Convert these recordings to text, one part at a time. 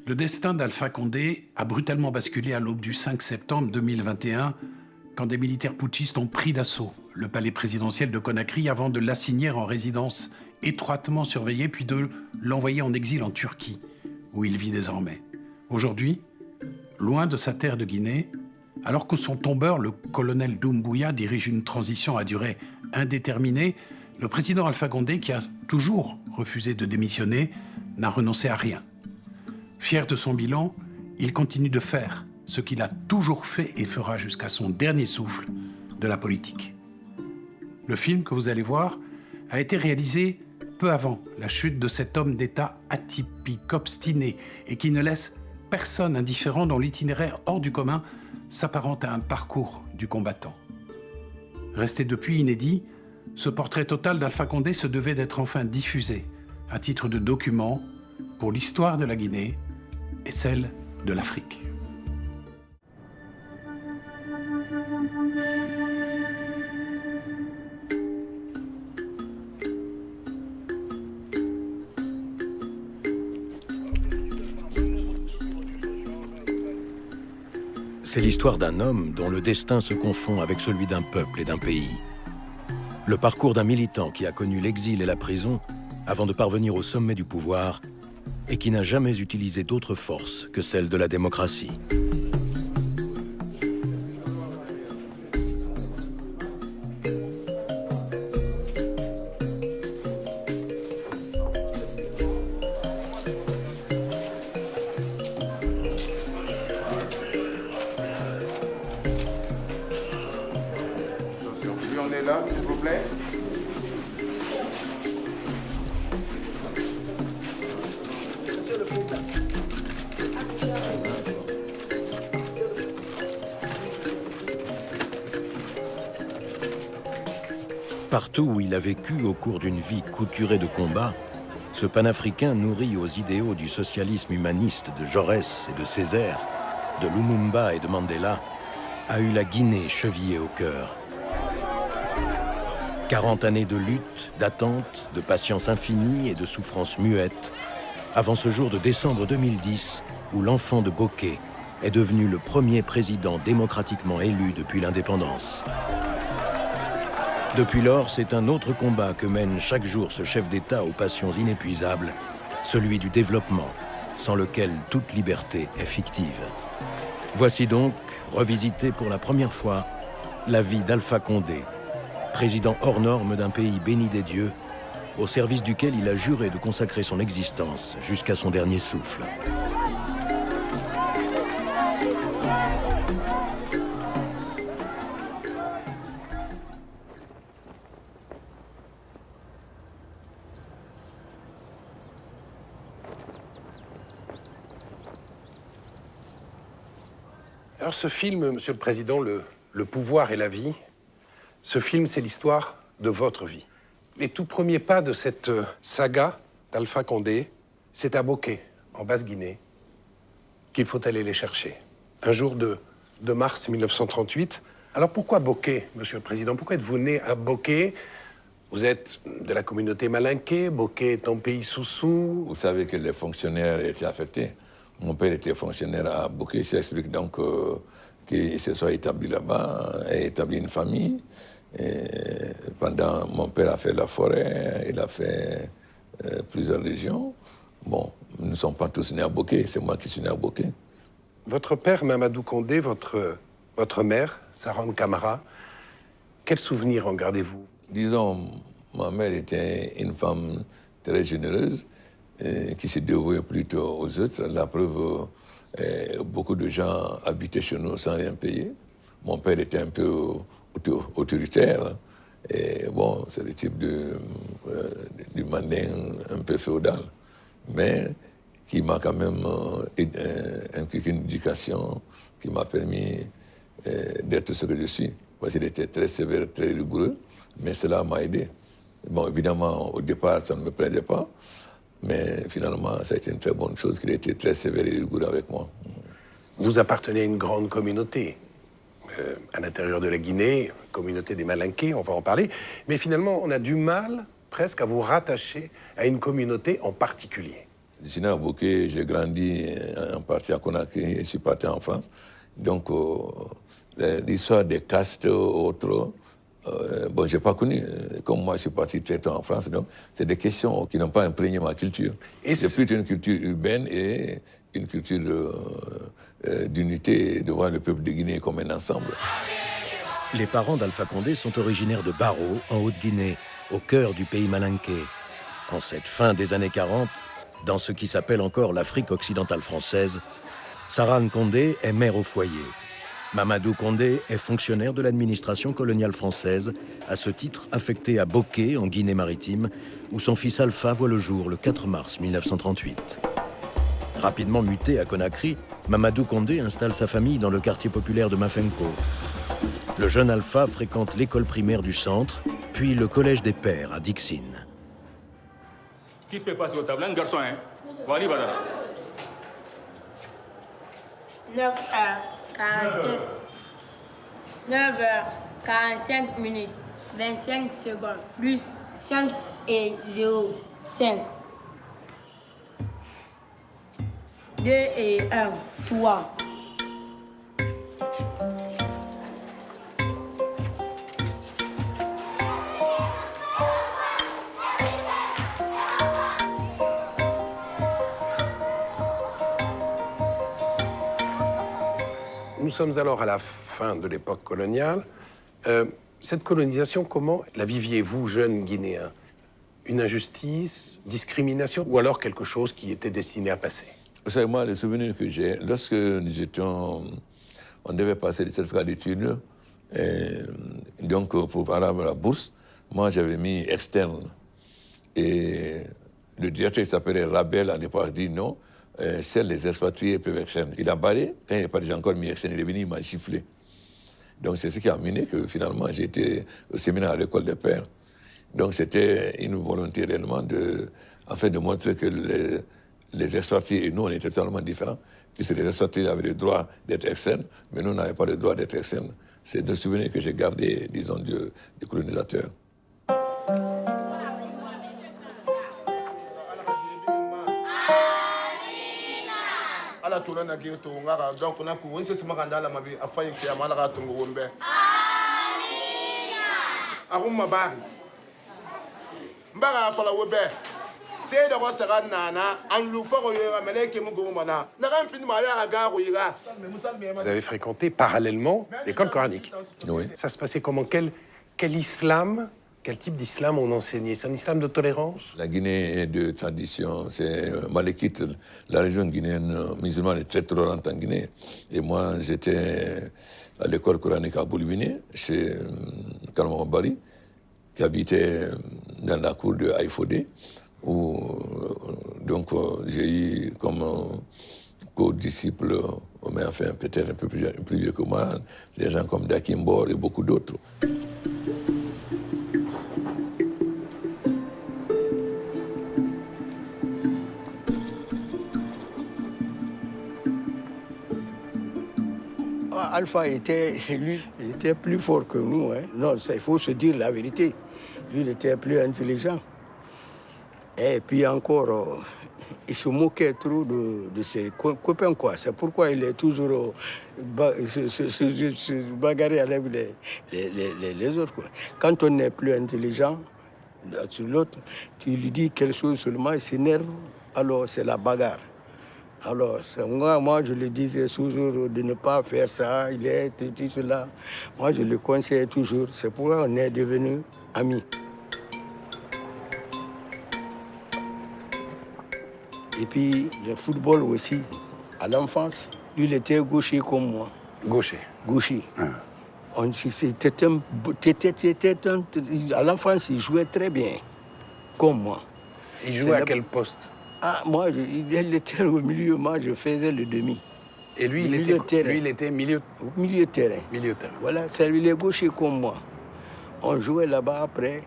Le destin d'Alpha Condé a brutalement basculé à l'aube du 5 septembre 2021, quand des militaires putschistes ont pris d'assaut le palais présidentiel de Conakry avant de l'assigner en résidence étroitement surveillée, puis de l'envoyer en exil en Turquie, où il vit désormais. Aujourd'hui, loin de sa terre de Guinée, alors que son tombeur, le colonel Doumbouya, dirige une transition à durée indéterminée, le président Alpha Condé, qui a toujours refusé de démissionner, n'a renoncé à rien. Fier de son bilan, il continue de faire ce qu'il a toujours fait et fera jusqu'à son dernier souffle, de la politique. Le film que vous allez voir a été réalisé peu avant la chute de cet homme d'État atypique, obstiné et qui ne laisse personne indifférent, dont l'itinéraire hors du commun s'apparente à un parcours du combattant. Resté depuis inédit, ce portrait total d'Alpha Condé se devait d'être enfin diffusé à titre de document pour l'histoire de la Guinée et celle de l'Afrique. C'est l'histoire d'un homme dont le destin se confond avec celui d'un peuple et d'un pays. Le parcours d'un militant qui a connu l'exil et la prison avant de parvenir au sommet du pouvoir et qui n'a jamais utilisé d'autre force que celle de la démocratie. On est là, s'il vous plaît. Partout où il a vécu au cours d'une vie couturée de combats, ce panafricain nourri aux idéaux du socialisme humaniste de Jaurès et de Césaire, de Lumumba et de Mandela, a eu la Guinée chevillée au cœur. 40 années de lutte, d'attente, de patience infinie et de souffrance muette, avant ce jour de décembre 2010 où l'enfant de Bokeh est devenu le premier président démocratiquement élu depuis l'indépendance. Depuis lors, c'est un autre combat que mène chaque jour ce chef d'État aux passions inépuisables, celui du développement, sans lequel toute liberté est fictive. Voici donc, revisité pour la première fois, la vie d'Alpha Condé, président hors norme d'un pays béni des dieux, au service duquel il a juré de consacrer son existence jusqu'à son dernier souffle. Alors ce film, Monsieur le Président, le pouvoir et la vie, ce film, c'est l'histoire de votre vie. Les tout premiers pas de cette saga d'Alpha Condé, c'est à Bokeh, en Basse-Guinée, qu'il faut aller les chercher. Un jour de mars 1938. Alors pourquoi Bokeh, Monsieur le Président? Pourquoi êtes-vous né à Bokeh? Vous êtes de la communauté malinké, Bokeh est un pays sous-sous. Vous savez que les fonctionnaires étaient affectés. Mon père était fonctionnaire à Bokeh, ça explique donc qu'il se soit établi là-bas et établi une famille. Et pendant, mon père a fait la forêt, il a fait plusieurs régions. Bon, nous ne sommes pas tous nés à Bokeh, c'est moi qui suis né à Bokeh. Votre père, Mamadou Condé, votre mère, Saran Camara, quels souvenirs en gardez-vous? Disons, ma mère était une femme très généreuse, qui se dévouait plutôt aux autres. La preuve, beaucoup de gens habitaient chez nous sans rien payer. Mon père était un peu autoritaire. Et bon, c'est le type du mandin un peu féodal. Mais qui m'a quand même inculqué une éducation qui m'a permis d'être ce que je suis. Parce qu'il était très sévère, très rigoureux, mais cela m'a aidé. Bon, évidemment, au départ, ça ne me plaisait pas. Mais finalement, ça a été une très bonne chose qu'il ait été très sévère et rigoureux avec moi. Vous appartenez à une grande communauté à l'intérieur de la Guinée, communauté des Malinqués, on va en parler. Mais finalement, on a du mal presque à vous rattacher à une communauté en particulier. Je suis né à Bokeh, j'ai grandi en partie à Conakry et je suis parti en France. Donc, l'histoire des castes, autres, bon, je n'ai pas connu. Comme moi, je suis parti très tôt en France, donc c'est des questions qui n'ont pas imprégné ma culture. C'est plutôt une culture urbaine et une culture d'unité, de voir le peuple de Guinée comme un ensemble. Les parents d'Alpha Condé sont originaires de Baro, en Haute-Guinée, au cœur du pays malinké. En cette fin des années 40, dans ce qui s'appelle encore l'Afrique occidentale française, Sarane Condé est mère au foyer. Mamadou Condé est fonctionnaire de l'administration coloniale française, à ce titre affecté à Bokeh, en Guinée-Maritime, où son fils Alpha voit le jour le 4 mars 1938. Rapidement muté à Conakry, Mamadou Condé installe sa famille dans le quartier populaire de Mafenko. Le jeune Alpha fréquente l'école primaire du centre, puis le collège des Pères à Dixine. Qui fait passer au tableau, un garçon, hein? 9h47. 9h45 minutes. 25 secondes. Plus 5 et 0. 5. 2 et 1. 3. Nous sommes alors à la fin de l'époque coloniale. Cette colonisation, comment la viviez-vous, jeunes Guinéens? Une injustice, discrimination, ou alors quelque chose qui était destiné à passer? Vous savez, moi, les souvenirs que j'ai, lorsque nous étions... On devait passer des certificats d'études, donc pour avoir la bourse, moi j'avais mis externe. Et le directeur qui s'appelait Rabel à l'époque dit non, seuls les expatriés peuvent externe. Il a barré, quand il n'a pas déjà encore mis externe, il est venu, il m'a giflé. Donc c'est ce qui a amené que finalement j'étais au séminaire à l'école des Pères. Donc c'était une volonté réellement de montrer que les expatriés et nous, on était totalement différents, puisque les expatriés avaient le droit d'être externes, mais nous, on n'avait pas le droit d'être externes. C'est des souvenirs que j'ai gardés, disons, des colonisateurs. ala tula na ke to ngara donc na ku wonse sama kanda la mabi afayin ke amala ka tungu wombe amina agumma ba mbaga fala wobe c'est de rosera nana an lu fo yo ameleke mu gumana na kan fin ma ya ga ro ira. Vous avez fréquenté parallèlement l'école coranique. Oui. Ça se passait comment? Quel islam, quel type d'islam on enseignait? C'est un islam de tolérance? La Guinée est de tradition, c'est malékite. La région guinéenne musulmane est très tolérante en Guinée. Et moi, j'étais à l'école coranique à Boulibine, chez Kalmar Bari, qui habitait dans la cour de Haïfodé, où donc j'ai eu comme co-disciple, mais enfin peut-être un peu plus vieux que moi, des gens comme Dakimbor et beaucoup d'autres. Alpha était, lui, il était plus fort que nous. Hein. Non, il faut se dire la vérité. Lui, il était plus intelligent. Et puis encore, il se moquait trop de ses copains, quoi. C'est pourquoi il est toujours se bagarrer avec les autres, quoi. Quand on est plus intelligent sur l'autre, tu lui dis quelque chose seulement, il s'énerve, alors c'est la bagarre. Alors, moi, je lui disais toujours de ne pas faire ça, il est tout cela. Moi, je le conseillais toujours. C'est pourquoi on est devenus amis. Et puis, le football aussi, à l'enfance, lui, il était gaucher comme moi. Gaucher? Gaucher. À l'enfance, il jouait très bien, comme moi. Il jouait à quel poste? Ah, moi, il était au milieu, moi, je faisais le demi. Et lui, il était milieu de terrain. Milieu de terrain. Voilà, c'est lui, il est gaucher comme moi. On jouait là-bas après,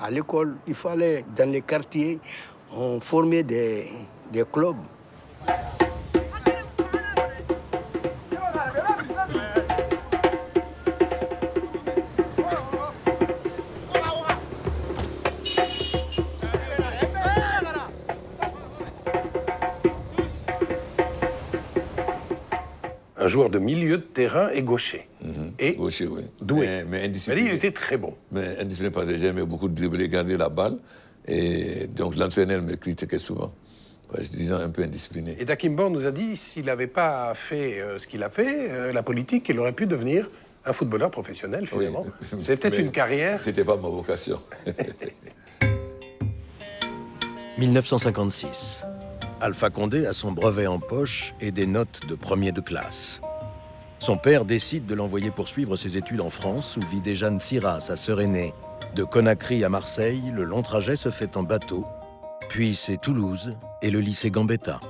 à l'école. Il fallait, dans les quartiers, on formait des clubs. un joueur de milieu de terrain et gaucher. Et Gaucher, oui. doué. Mais Mais indiscipliné. lui, il était très bon. Mais indiscipliné parce que j'aimais beaucoup dribbler, garder la balle. Et donc l'entraîneur me critiquait souvent. Je disais un peu indiscipliné. Et D'Aquimban nous a dit, s'il n'avait pas fait ce qu'il a fait, la politique, il aurait pu devenir un footballeur professionnel, finalement. Oui. C'est peut-être Mais une carrière. C'était pas ma vocation. 1956. Alpha Condé a son brevet en poche et des notes de premier de classe. Son père décide de l'envoyer poursuivre ses études en France, où vit déjà Nsira, sa sœur aînée. De Conakry à Marseille, le long trajet se fait en bateau. Puis c'est Toulouse et le lycée Gambetta.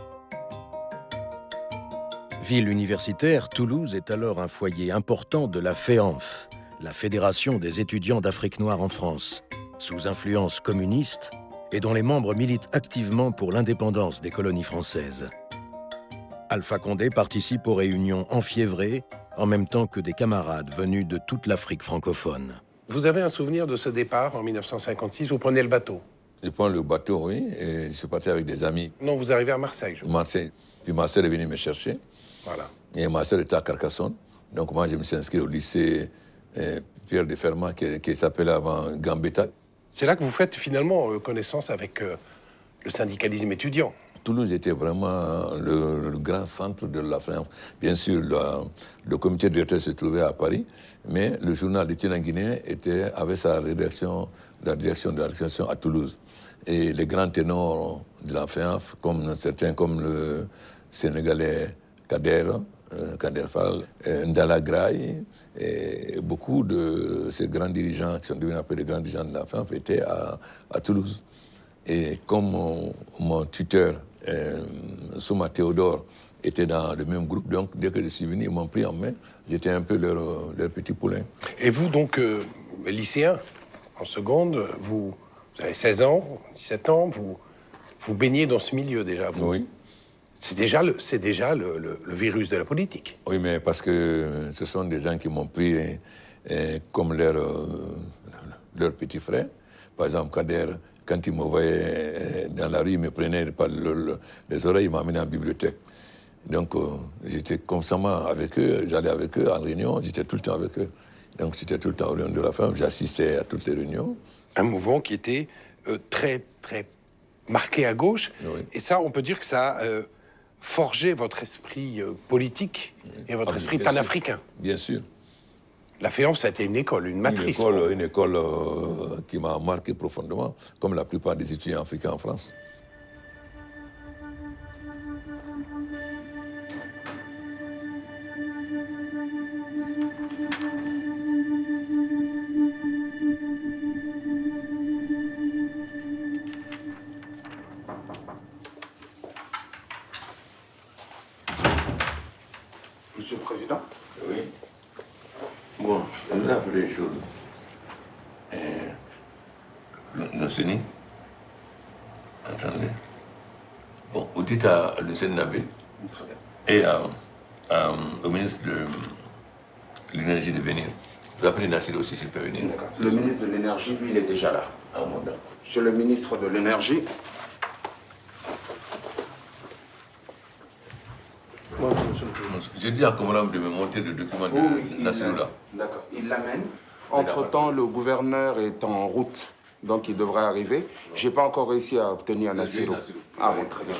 Ville universitaire, Toulouse est alors un foyer important de la FEANF, la Fédération des étudiants d'Afrique noire en France, sous influence communiste et dont les membres militent activement pour l'indépendance des colonies françaises. Alpha Condé participe aux réunions enfiévrées, en même temps que des camarades venus de toute l'Afrique francophone. Vous avez un souvenir de ce départ en 1956? Vous prenez le bateau? Je prends le bateau, oui, et je suis parti avec des amis. Non, vous arrivez à Marseille, je crois. Marseille. Puis ma soeur est venue me chercher. Voilà. Et ma soeur était à Carcassonne. Donc moi, je me suis inscrit au lycée Pierre de Fermat, qui s'appelait avant Gambetta. C'est là que vous faites finalement connaissance avec le syndicalisme étudiant. Toulouse était vraiment le grand centre de la France. Bien sûr, le comité directeur se trouvait à Paris, mais le journal d'étudiants guinéens avait sa rédaction, la direction de la rédaction à Toulouse. Et les grands ténors de la FEANF, comme certains comme le Sénégalais Kader Fall, Ndala Graye, et beaucoup de ces grands dirigeants qui sont devenus après les grands dirigeants de la FEANF étaient à Toulouse. Et comme mon tuteur, Souma Théodore, était dans le même groupe, donc dès que je suis venu, ils m'ont pris en main. J'étais un peu leur petit poulain. Et vous, donc, lycéen, en seconde, vous avez 16 ans, 17 ans, vous baignez dans ce milieu déjà. Oui. C'est déjà le virus de la politique. Oui, mais parce que ce sont des gens qui m'ont pris comme leur petit frère. Par exemple, Kader, quand il me voyait dans la rue, il me prenait par les oreilles, il m'amenait en bibliothèque. Donc, j'étais constamment avec eux, j'allais avec eux en réunion, j'étais tout le temps avec eux. Donc, j'étais tout le temps au réunion de la femme, j'assistais à toutes les réunions. Un mouvement qui était très, très marqué à gauche. Oui. Et ça, on peut dire que ça a forgé votre esprit politique et votre esprit panafricain. Bien sûr. La FEANF, ça a été une école, une matrice. Une école qui m'a marqué profondément, comme la plupart des étudiants africains en France. Monsieur le Président. Oui. Bon, je voulais appeler les choses. Le CENI. Attendez. Bon, vous dites à Lucien Nabé et au ministre de l'énergie de venir. Vous appelez Nassir aussi s'il peut venir. D'accord. Le ministre de l'Énergie, lui, il est déjà là. Ah bon, d'accord. Monsieur le ministre de l'Énergie. J'ai dit à Commandant de me monter le document de Nassir là. D'accord. Il l'amène. Entre-temps, le gouverneur est en route, donc il devrait arriver. Je n'ai pas encore réussi à obtenir Nassirou. Ah bon, très bien.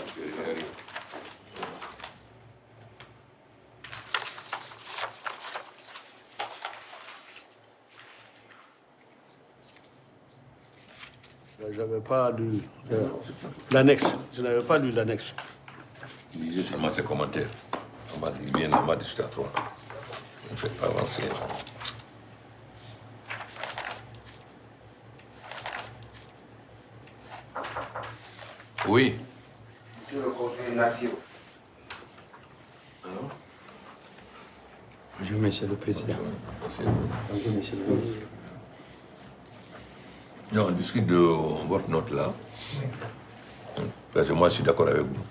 J'avais pas lu l'annexe. Je n'avais pas lu l'annexe. Il disait seulement ses commentaires. On m'a dit bien, on m'a discuté à 3. Ne faites pas avancer. Oui. Monsieur le conseiller Nassirou. Alors? Bonjour, Monsieur le Président. Merci. Bonjour, Monsieur le Ministre. Non, on discute de votre note là. Parce que moi, je suis d'accord avec vous.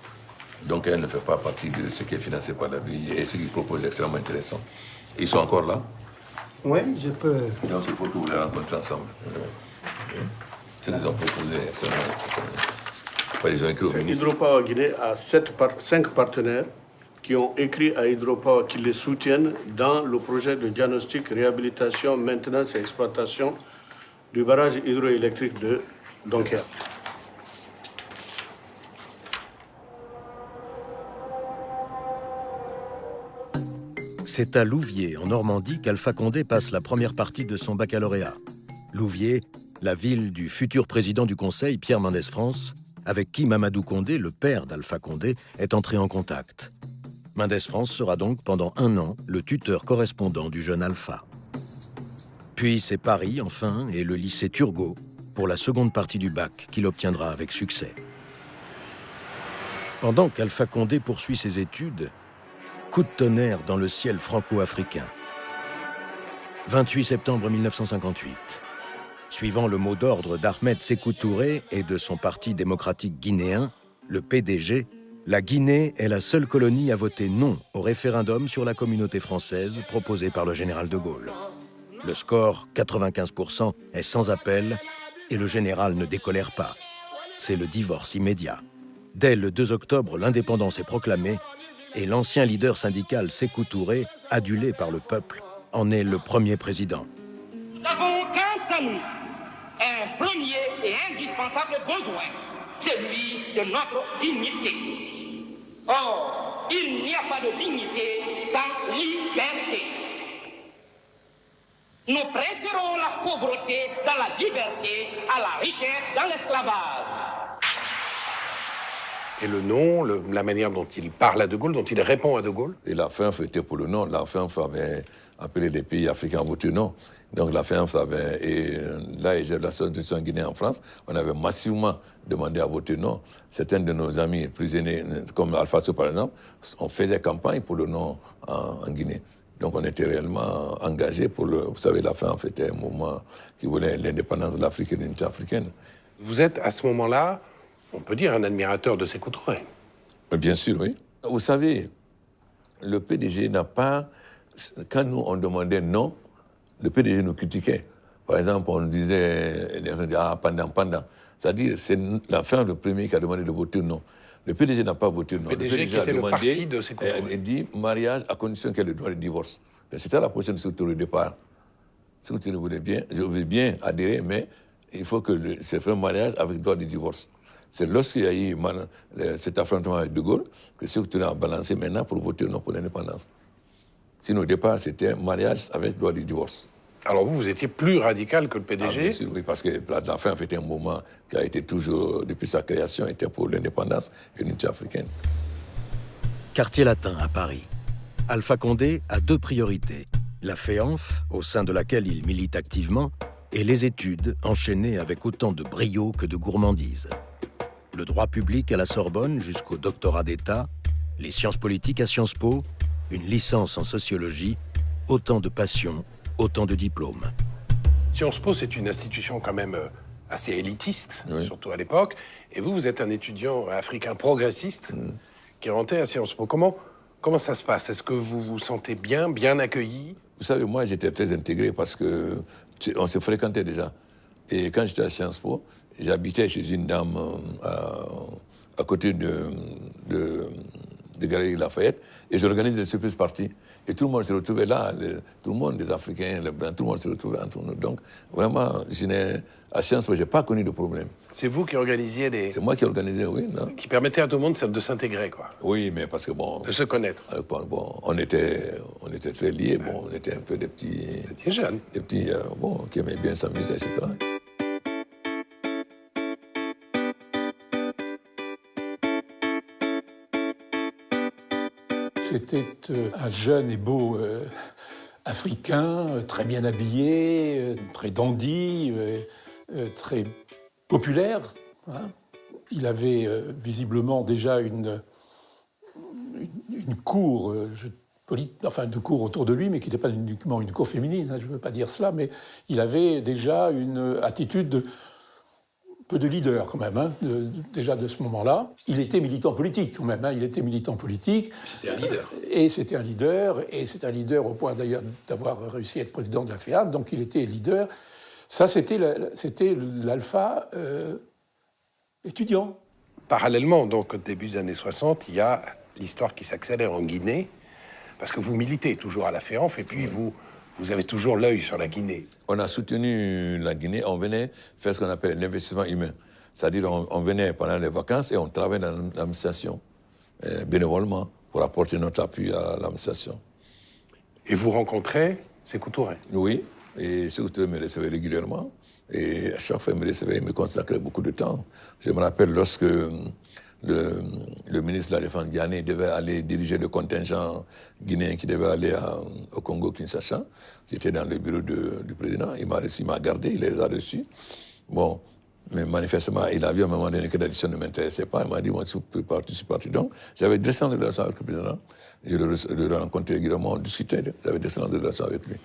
Donc, elle ne fait pas partie de ce qui est financé par la vie et ce qu'ils proposent est extrêmement intéressant. Ils sont encore là? Oui, je peux. Donc, il faut que vous les rencontrez ensemble. Ce qu'ils ont proposé est extrêmement intéressant. Ils ont écrit au ministre. Hydropower Guinée a 5 partenaires qui ont écrit à Hydropower qu'ils les soutiennent dans le projet de diagnostic, réhabilitation, maintenance et exploitation du barrage hydroélectrique de Dunkerque. C'est à Louviers, en Normandie, qu'Alpha Condé passe la première partie de son baccalauréat. Louviers, la ville du futur président du Conseil, Pierre Mendès France, avec qui Mamadou Condé, le père d'Alpha Condé, est entré en contact. Mendès France sera donc pendant 1 an le tuteur correspondant du jeune Alpha. Puis c'est Paris, enfin, et le lycée Turgot, pour la seconde partie du bac, qu'il obtiendra avec succès. Pendant qu'Alpha Condé poursuit ses études, coup de tonnerre dans le ciel franco-africain. 28 septembre 1958. Suivant le mot d'ordre d'Ahmed Sékou Touré et de son parti démocratique guinéen, le PDG, la Guinée est la seule colonie à voter non au référendum sur la communauté française proposé par le général de Gaulle. Le score, 95%, est sans appel et le général ne décolère pas. C'est le divorce immédiat. Dès le 2 octobre, l'indépendance est proclamée et l'ancien leader syndical Sékou Touré, adulé par le peuple, en est le premier président. Nous avons quant à nous un premier et indispensable besoin, celui de notre dignité. Or, il n'y a pas de dignité sans liberté. Nous préférons la pauvreté dans la liberté à la richesse dans l'esclavage. Et le nom, la manière dont il parle à De Gaulle, dont il répond à De Gaulle? Et la FINF était pour le non. La FINF avait appelé les pays africains à voter non. Donc la FINF avait, et là, j'ai l'association guinéenne en France, on avait massivement demandé à voter non. Certains de nos amis plus aînés, comme Alpha Sow par exemple, on faisait campagne pour le non en Guinée. Donc on était réellement engagés pour le... Vous savez, la FINF était un mouvement qui voulait l'indépendance de l'Afrique et l'unité africaine. Vous êtes à ce moment-là, on peut dire, un admirateur de Sékou Touré. Bien sûr, oui. Vous savez, le PDG n'a pas... Quand nous, on demandait non, le PDG nous critiquait. Par exemple, on disait, pendant. C'est-à-dire, c'est la fin le premier qui a demandé de voter non. Le PDG n'a pas voté non. Le PDG qui était le parti de Sékou Touré. Il dit mariage à condition qu'elle ait le droit de divorce. C'était la prochaine structure de départ. Sékou Touré voulait bien, je veux bien adhérer, mais il faut que c'est fait un mariage avec le droit de divorce. C'est lorsqu'il y a eu cet affrontement avec De Gaulle que Sékou Touré a balancé maintenant pour voter non pour l'indépendance. Sinon, au départ, c'était un mariage avec le droit du divorce. Alors vous étiez plus radical que le PDG? Bien sûr, oui, parce que la fin était un mouvement qui a été toujours, depuis sa création, était pour l'indépendance et l'unité africaine. Quartier latin à Paris. Alpha Condé a 2 priorités. La FEANF, au sein de laquelle il milite activement, et les études, enchaînées avec autant de brio que de gourmandise. Le droit public à la Sorbonne jusqu'au doctorat d'État, les sciences politiques à Sciences Po, une licence en sociologie, autant de passion, autant de diplômes. Sciences Po, c'est une institution quand même assez élitiste, oui, surtout à l'époque. Et vous êtes un étudiant africain progressiste qui est rentré à Sciences Po. Comment ça se passe? Est-ce que vous vous sentez bien accueilli? Vous savez, moi, j'étais très intégré parce qu'on se fréquentait déjà. Et quand j'étais à Sciences Po, j'habitais chez une dame à côté de Galerie Lafayette, et j'organise des surprises parties. Et tout le monde se retrouvait là, tout le monde, les Africains, les Blancs, tout le monde se retrouvait entre nous. Donc, vraiment, à Sciences Po, je n'ai pas connu de problème. C'est vous qui organisiez des... C'est moi qui organisais, oui. Non? Qui permettait à tout le monde de s'intégrer, quoi. Oui, mais parce que bon... De se connaître. Bon, on était très liés, bon, on était un peu des petits... Vous étiez jeunes. Des petits, qui aimaient bien s'amuser, etc. C'était un jeune et beau Africain, très bien habillé, très dandy, très populaire. Hein. Il avait visiblement déjà une cour, de cour autour de lui, mais qui n'était pas uniquement une cour féminine, hein, je ne veux pas dire cela, mais il avait déjà une attitude peu de leader quand même, hein, déjà de ce moment-là. Il était militant politique quand même, hein, il était militant politique. C'était un leader. Et c'est un leader au point d'ailleurs d'avoir réussi à être président de la FEAM, donc il était leader. Ça, c'était l'Alpha étudiant. Parallèlement, donc au début des années 60, il y a l'histoire qui s'accélère en Guinée, parce que vous militez toujours à la FEANF, et puis vous avez toujours l'œil sur la Guinée. On a soutenu la Guinée, on venait faire ce qu'on appelle l'investissement humain. C'est-à-dire on venait pendant les vacances et on travaillait dans l'administration, bénévolement, pour apporter notre appui à l'administration. Et vous rencontrez Sékou Touré? Oui, et Sékou Touré me recevait régulièrement. Et à chaque fois, il me recevait, il me consacrait beaucoup de temps. Je me rappelle lorsque le ministre de la Défense ghanéen devait aller diriger le contingent guinéen qui devait aller au Congo-Kinshasa. J'étais dans le bureau du président. Il m'a reçu, il m'a gardé, il les a reçus. Bon, mais manifestement, il a vu à un moment donné que l'addition ne m'intéressait pas. Il m'a dit, moi, je suis parti. Donc, j'avais descendu de relation avec le président. Je le rencontrais régulièrement, on discutait. J'avais descendu de relation avec lui.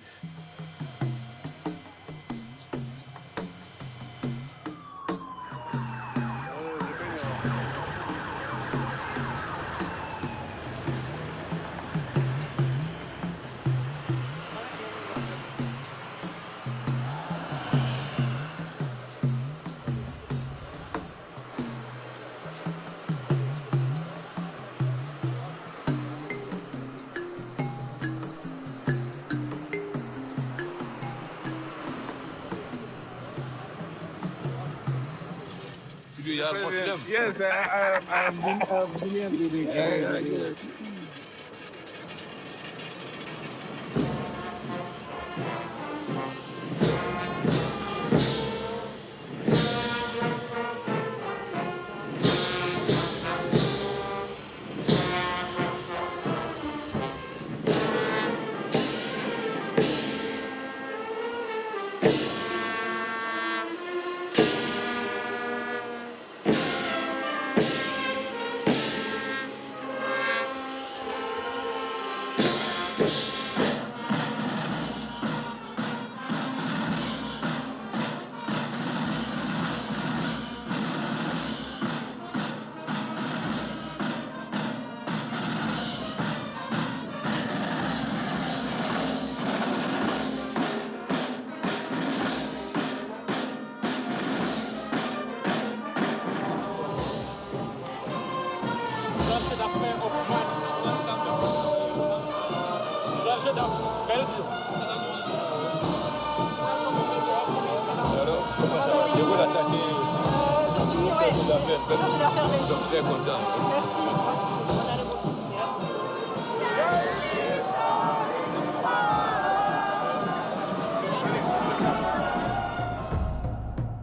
Yes, I've been here.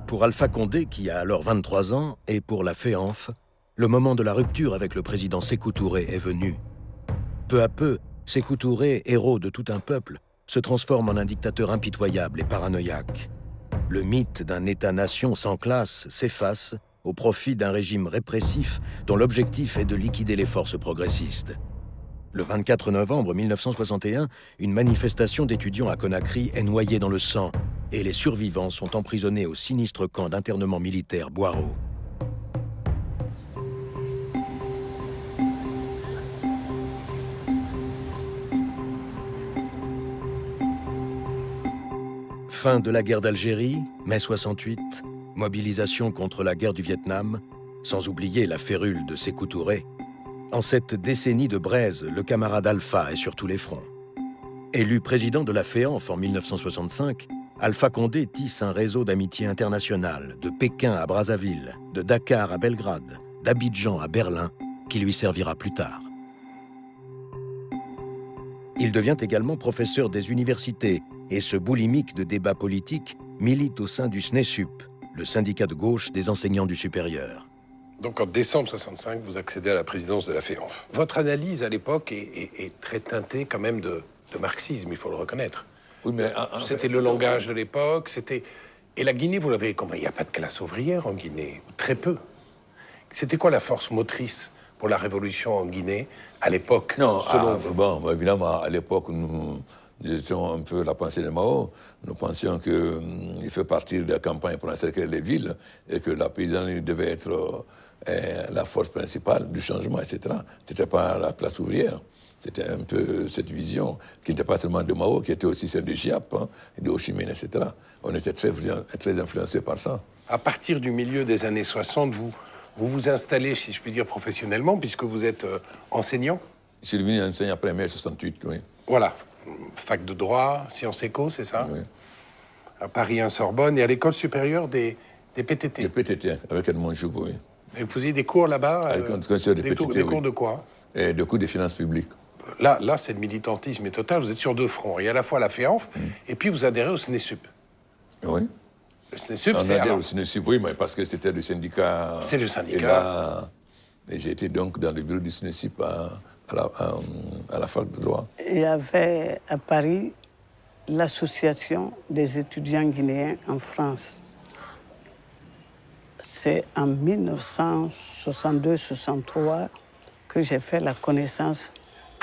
Pour Alpha Condé, qui a alors 23 ans, et pour la FEANF, le moment de la rupture avec le président Sékou Touré est venu. Peu à peu, Sékou Touré, héros de tout un peuple, se transforme en un dictateur impitoyable et paranoïaque. Le mythe d'un État-nation sans classe s'efface au profit d'un régime répressif dont l'objectif est de liquider les forces progressistes. Le 24 novembre 1961, une manifestation d'étudiants à Conakry est noyée dans le sang et les survivants sont emprisonnés au sinistre camp d'internement militaire Boiro. Fin de la guerre d'Algérie, mai 68, mobilisation contre la guerre du Vietnam, sans oublier la férule de Sékou Touré. En cette décennie de braise, le camarade Alpha est sur tous les fronts. Élu président de la FEANF en 1965, Alpha Condé tisse un réseau d'amitié internationale, de Pékin à Brazzaville, de Dakar à Belgrade, d'Abidjan à Berlin, qui lui servira plus tard. Il devient également professeur des universités et ce boulimique de débats politiques milite au sein du SNESUP, le syndicat de gauche des enseignants du supérieur. Donc en décembre 65, vous accédez à la présidence de la FEANF. Votre analyse à l'époque est très teintée quand même de marxisme, il faut le reconnaître. Oui, mais c'était le langage de l'époque, c'était... Et la Guinée, vous l'avez... Comment il n'y a pas de classe ouvrière en Guinée? Très peu. C'était quoi la force motrice pour la révolution en Guinée à l'époque? Non, bon, évidemment, à l'époque, nous étions un peu la pensée de Mao. Nous pensions qu'il fait partie de la campagne pour encercler les villes et que la paysannerie devait être la force principale du changement, etc. Ce n'était pas la classe ouvrière. C'était un peu cette vision qui n'était pas seulement de Mao, qui était aussi celle de Giap, de Ho Chi Minh, etc. On était très influencés par ça. À partir du milieu des années 60, vous vous installez, si je puis dire, professionnellement, puisque vous êtes enseignant. Je suis devenu enseignant après mai 68, oui. Voilà. Fac de droit, sciences éco, c'est ça? Oui. À Paris 1 Sorbonne et à l'école supérieure des PTT. Des PTT, avec Edmond Jouveau, oui. Et vous faisiez des cours là-bas des cours de quoi? Et des cours de finances publiques. Là c'est le militantisme total. Vous êtes sur deux fronts. Il y a à la fois la FEANF, et puis vous adhérez au SNESUP. Oui. Le SNESUP, c'est... On adhère au SNESUP, oui, mais parce que c'était le syndicat. C'est le syndicat. Et j'ai été donc dans le bureau du SNESUP à la fac de droit. Il y avait à Paris l'association des étudiants guinéens en France. C'est en 1962-63 que j'ai fait la connaissance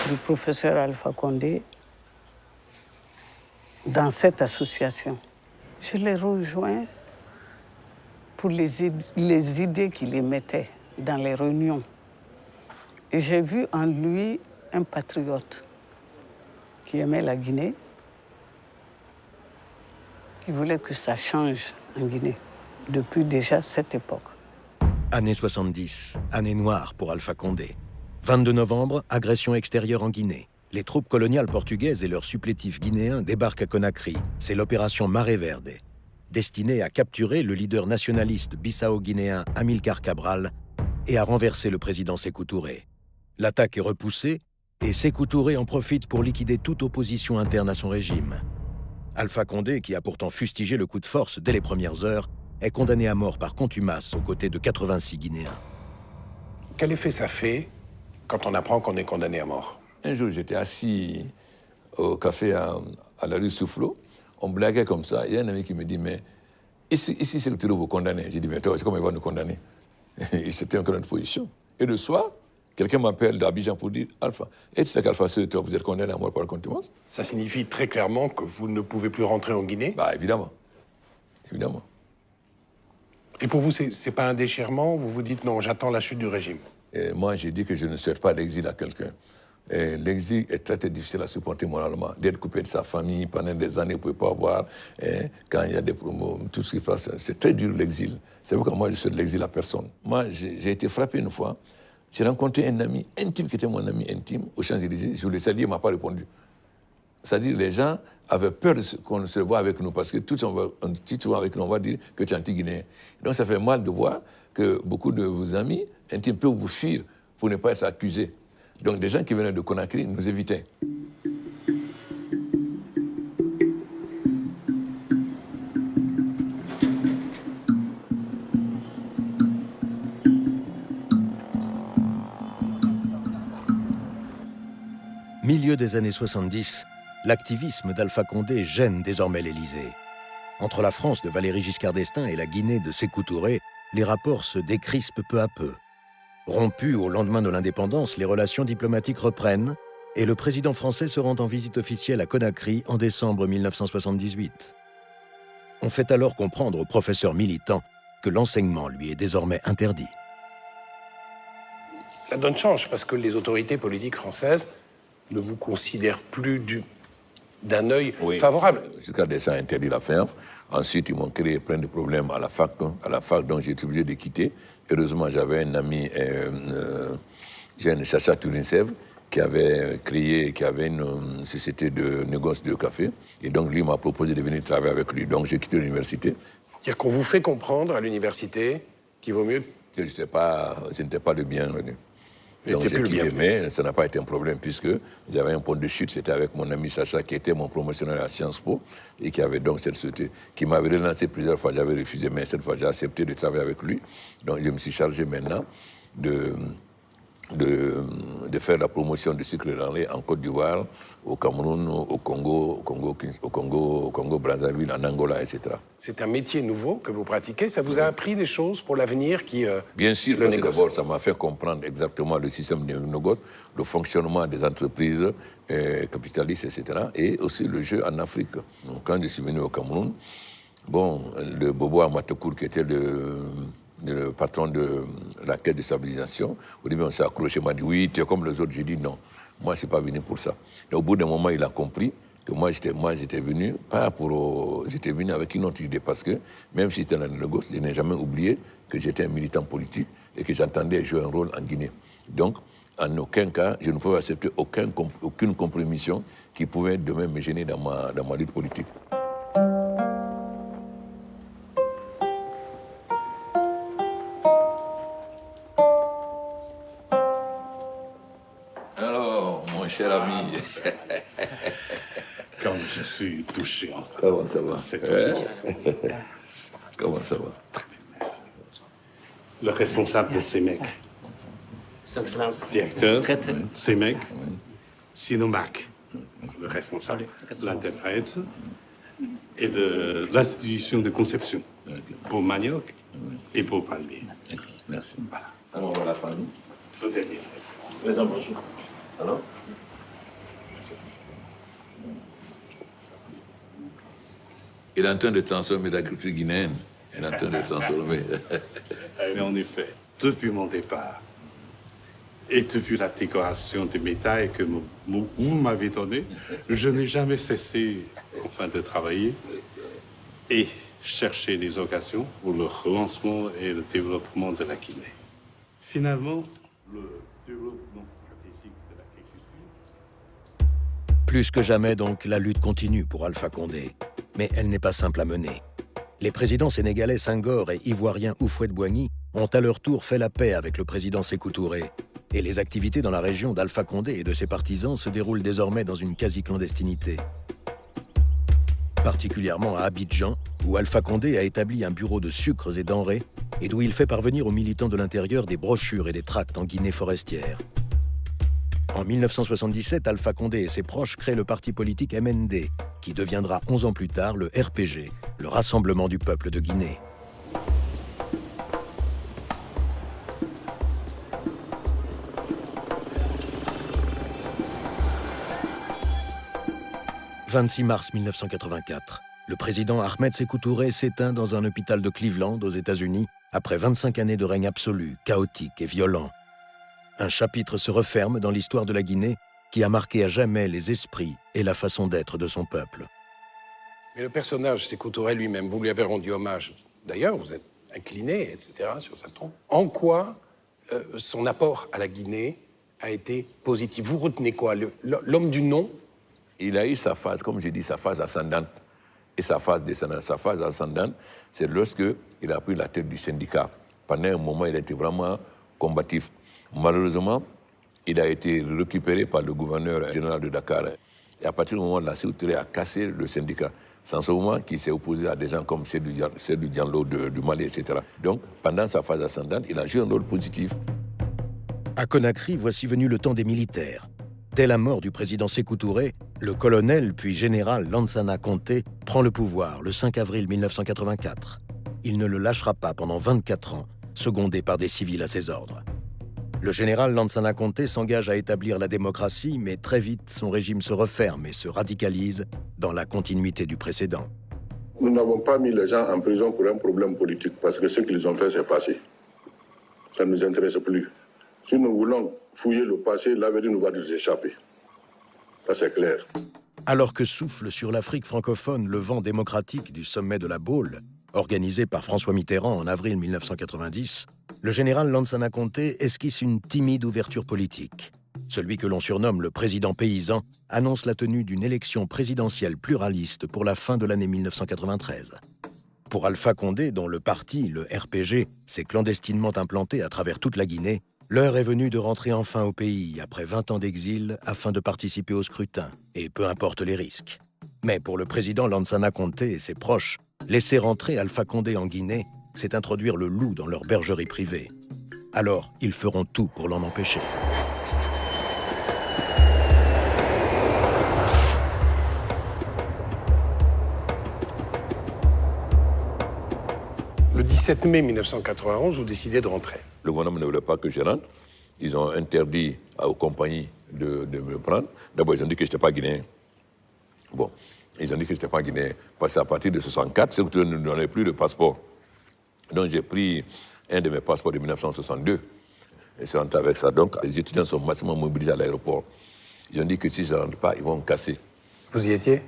du professeur Alpha Condé dans cette association. Je l'ai rejoint pour les idées qu'il émettait dans les réunions. Et j'ai vu en lui un patriote qui aimait la Guinée, qui voulait que ça change en Guinée, depuis déjà cette époque. Année 70, année noire pour Alpha Condé. 22 novembre, agression extérieure en Guinée. Les troupes coloniales portugaises et leurs supplétifs guinéens débarquent à Conakry. C'est l'opération Marée Verde, destinée à capturer le leader nationaliste bissau-guinéen Amilcar Cabral et à renverser le président Sékou Touré. L'attaque est repoussée et Sékou Touré en profite pour liquider toute opposition interne à son régime. Alpha Condé, qui a pourtant fustigé le coup de force dès les premières heures, est condamné à mort par contumace aux côtés de 86 Guinéens. Quel effet ça fait quand on apprend qu'on est condamné à mort? Un jour, j'étais assis au café à la rue Soufflot. On blaguait comme ça. Il y a un ami qui me dit, mais ici c'est que tu vous condamner. J'ai dit, mais toi, c'est comment il va nous condamner? Et c'était encore une position. Et le soir, quelqu'un m'appelle d'Abidjan pour dire, Alpha, et tu sais qu'Alpha, toi, vous êtes condamné à mort par contumace? Ça signifie très clairement que vous ne pouvez plus rentrer en Guinée? Bah, évidemment. Évidemment. Et pour vous, c'est pas un déchirement? Vous vous dites, non, j'attends la chute du régime? Et moi, j'ai dit que je ne souhaite pas l'exil à quelqu'un. L'exil est très, très difficile à supporter moralement. D'être coupé de sa famille pendant des années, vous ne pouvez pas voir. Quand il y a des promos, tout ce qui se passe, c'est très dur l'exil. C'est pourquoi moi, je souhaite l'exil à personne. Moi, j'ai été frappé une fois. J'ai rencontré un ami intime qui était mon ami intime au Champs-Élysées. Je voulais saluer, il ne m'a pas répondu. C'est-à-dire les gens avaient peur qu'on se voit avec nous parce que tout on avec nous, on va dire que tu es anti-guinéen. Donc ça fait mal de voir que beaucoup de vos amis intimes peuvent vous fuir pour ne pas être accusés. Donc des gens qui venaient de Conakry nous évitaient. Milieu des années 70, l'activisme d'Alpha Condé gêne désormais l'Élysée. Entre la France de Valéry Giscard d'Estaing et la Guinée de Sékou Touré, les rapports se décrispent peu à peu. Rompus au lendemain de l'indépendance, les relations diplomatiques reprennent et le président français se rend en visite officielle à Conakry en décembre 1978. On fait alors comprendre au professeur militant que l'enseignement lui est désormais interdit. La donne change parce que les autorités politiques françaises ne vous considèrent plus d'un œil favorable. Jusqu'à des interdit la FEANF. Ensuite, ils m'ont créé plein de problèmes à la fac, donc j'ai été obligé de quitter. Heureusement, j'avais un ami, Jeanne Chacha Tourinsev, qui avait une société de négoce de café. Et donc, lui m'a proposé de venir travailler avec lui. Donc, j'ai quitté l'université. C'est-à-dire qu'on vous fait comprendre à l'université qu'il vaut mieux... Que je n'étais pas le bienvenu. Donc j'ai quitté, mais ça n'a pas été un problème puisque j'avais un point de chute, c'était avec mon ami Sacha qui était mon promotionnaire à Sciences Po et qui avait donc cette société, qui m'avait relancé plusieurs fois, j'avais refusé, mais cette fois j'ai accepté de travailler avec lui. Donc je me suis chargé maintenant de faire la promotion du sucre râlé en Côte d'Ivoire, au Cameroun, au Congo Brazzaville, en Angola, etc. C'est un métier nouveau que vous pratiquez. Ça vous a appris des choses pour l'avenir qui Bien sûr, parce que d'abord, ça m'a fait comprendre exactement le système de négoce, le fonctionnement des entreprises capitalistes, etc. Et aussi le jeu en Afrique. Donc, quand je suis venu au Cameroun, le Bobo Amatokour, qui était le patron de la caisse de stabilisation, au début on s'est accroché, il m'a dit oui, tu es comme les autres. J'ai dit non, moi je ne suis pas venu pour ça. Et au bout d'un moment, il a compris que moi j'étais venu, j'étais venu avec une autre idée, parce que même si j'étais dans le gauche, je n'ai jamais oublié que j'étais un militant politique et que j'entendais jouer un rôle en Guinée. Donc, en aucun cas, je ne pouvais accepter aucune compromission qui pouvait demain me gêner dans ma lutte politique. Alors, mon cher ami... Comme je suis touché, en fait. Comment ça va? Comment ça va? Le responsable de CEMEC. Directeur, CEMEC, Sinomac, le responsable, l'interprète, et de l'institution de conception pour manioc et pour palmier. Merci. Voilà. Alors, on va la famille. Le dernier. Bonjour. Alors? Il est en train de transformer l'agriculture guinéenne. Il est en train de transformer. Et en effet, depuis mon départ, et depuis la décoration des médailles que vous m'avez donnée, je n'ai jamais cessé de travailler et chercher des occasions pour le relancement et le développement de la Guinée. Finalement, le développement stratégique de l'agriculture... Plus que jamais, donc, la lutte continue pour Alpha Condé. Mais elle n'est pas simple à mener. Les présidents sénégalais Senghor et ivoiriens Houphouët-Boigny ont à leur tour fait la paix avec le président Sékou Touré. Et les activités dans la région d'Alpha Condé et de ses partisans se déroulent désormais dans une quasi-clandestinité. Particulièrement à Abidjan, où Alpha Condé a établi un bureau de sucres et denrées et d'où il fait parvenir aux militants de l'intérieur des brochures et des tracts en Guinée forestière. En 1977, Alpha Condé et ses proches créent le parti politique MND, qui deviendra 11 ans plus tard le RPG, le Rassemblement du peuple de Guinée. « 26 mars 1984, le président Ahmed Sékou Touré s'éteint dans un hôpital de Cleveland, aux États-Unis, après 25 années de règne absolu, chaotique et violent. Un chapitre se referme dans l'histoire de la Guinée qui a marqué à jamais les esprits et la façon d'être de son peuple. Mais le personnage Sékou Touré lui-même, vous lui avez rendu hommage. D'ailleurs, vous êtes incliné, etc., sur sa tombe. En quoi son apport à la Guinée a été positif? Vous retenez quoi? L'homme du nom? Il a eu sa phase, comme j'ai dit, sa phase ascendante et sa phase descendante. Sa phase ascendante, c'est lorsqu'il a pris la tête du syndicat. Pendant un moment, il était vraiment combatif. Malheureusement, il a été récupéré par le gouverneur général de Dakar. Et à partir du moment où la Sékou Touré a cassé le syndicat, c'est en ce moment qu'il s'est opposé à des gens comme Seydou Diallo du Mali, etc. Donc, pendant sa phase ascendante, il a joué un rôle positif. À Conakry, voici venu le temps des militaires. Dès la mort du président Sékou Touré, le colonel puis général Lansana Conté prend le pouvoir le 5 avril 1984. Il ne le lâchera pas pendant 24 ans, secondé par des civils à ses ordres. Le général Lansana Conté s'engage à établir la démocratie, mais très vite, son régime se referme et se radicalise dans la continuité du précédent. Nous n'avons pas mis les gens en prison pour un problème politique, parce que ce qu'ils ont fait, c'est passé. Ça ne nous intéresse plus. Si nous voulons fouiller le passé, l'avenir nous va nous échapper. Ça, c'est clair. Alors que souffle sur l'Afrique francophone le vent démocratique du sommet de la Baule, organisé par François Mitterrand en avril 1990, le général Lansana Conté esquisse une timide ouverture politique. Celui que l'on surnomme le président paysan annonce la tenue d'une élection présidentielle pluraliste pour la fin de l'année 1993. Pour Alpha Condé, dont le parti, le RPG, s'est clandestinement implanté à travers toute la Guinée, l'heure est venue de rentrer enfin au pays après 20 ans d'exil afin de participer au scrutin, et peu importe les risques. Mais pour le président Lansana Conté et ses proches, laisser rentrer Alpha Condé en Guinée, c'est introduire le loup dans leur bergerie privée. Alors, ils feront tout pour l'en empêcher. Le 17 mai 1991, vous décidez de rentrer. Le gouvernement ne voulait pas que je rentre. Ils ont interdit aux compagnies de me prendre. D'abord, ils ont dit que je n'étais pas guinéen. Bon, ils ont dit que je n'étais pas guinéen. Parce qu'à partir de 1964, Sékou Touré ne donnait plus de passeport. Donc j'ai pris un de mes passeports de 1962. Et c'est rentré avec ça. Donc les étudiants sont massivement mobilisés à l'aéroport. Ils ont dit que si je ne rentre pas, ils vont me casser. Vous y étiez?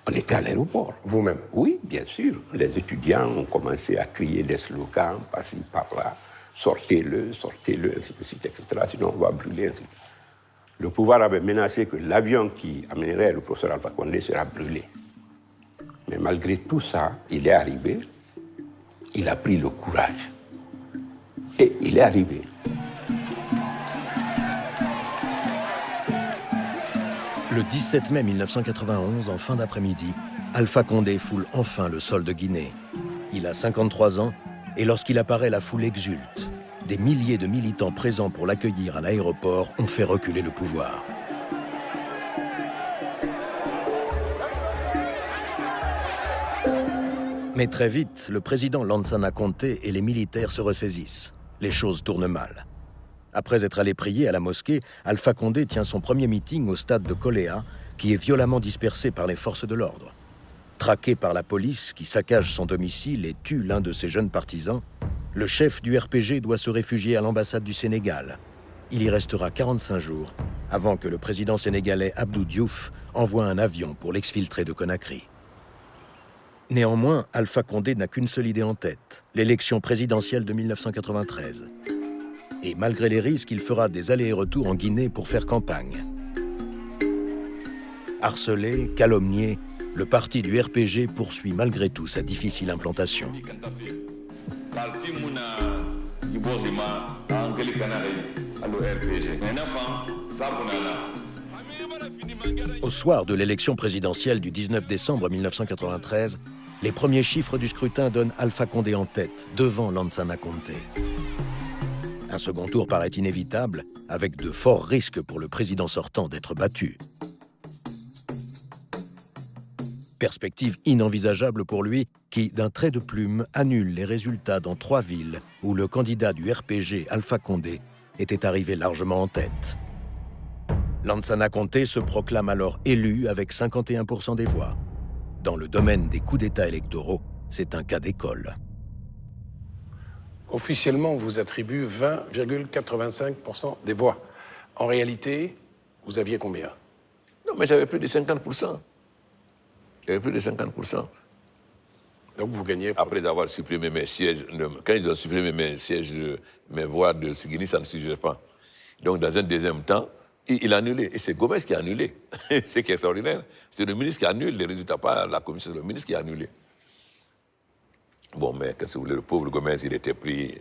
On était à l'aéroport. Vous-même? Oui, bien sûr. Les étudiants ont commencé à crier des slogans par-ci, par-là. Sortez-le, ainsi de suite, etc. Sinon, on va brûler, ainsi de suite. Le pouvoir avait menacé que l'avion qui amènerait le professeur Alpha Condé sera brûlé. Mais malgré tout ça, il est arrivé. Il a pris le courage. Et il est arrivé. Le 17 mai 1991, en fin d'après-midi, Alpha Condé foule enfin le sol de Guinée. Il a 53 ans et lorsqu'il apparaît, la foule exulte. Des milliers de militants présents pour l'accueillir à l'aéroport ont fait reculer le pouvoir. Mais très vite, le président Lansana Conté et les militaires se ressaisissent. Les choses tournent mal. Après être allé prier à la mosquée, Alpha Condé tient son premier meeting au stade de Koléa, qui est violemment dispersé par les forces de l'ordre. Traqué par la police, qui saccage son domicile et tue l'un de ses jeunes partisans, le chef du RPG doit se réfugier à l'ambassade du Sénégal. Il y restera 45 jours, avant que le président sénégalais Abdou Diouf envoie un avion pour l'exfiltrer de Conakry. Néanmoins, Alpha Condé n'a qu'une seule idée en tête, l'élection présidentielle de 1993. Et malgré les risques, il fera des allers et retours en Guinée pour faire campagne. Harcelé, calomnié, le parti du RPG poursuit malgré tout sa difficile implantation. Au soir de l'élection présidentielle du 19 décembre 1993, les premiers chiffres du scrutin donnent Alpha Condé en tête, devant Lansana Conté. Un second tour paraît inévitable, avec de forts risques pour le président sortant d'être battu. Perspective inenvisageable pour lui, qui, d'un trait de plume, annule les résultats dans 3 villes où le candidat du RPG, Alpha Condé, était arrivé largement en tête. Lansana Conté se proclame alors élu avec 51% des voix. Dans le domaine des coups d'État électoraux, c'est un cas d'école. Officiellement, on vous attribue 20,85% des voix. En réalité, vous aviez combien? Non, mais j'avais plus de 50%. J'avais plus de 50%. Donc vous gagnez... Après avoir supprimé mes sièges, quand ils ont supprimé mes sièges, mes voix de Sigini, ça ne suffisait pas. Donc dans un deuxième temps, il a annulé. Et c'est Gomez qui a annulé. C'est qui est extraordinaire. C'est le ministre qui annule les résultats, pas la commission, c'est le ministre qui a annulé. Bon, mais qu'est-ce que vous voulez, le pauvre Gomez, il était pris...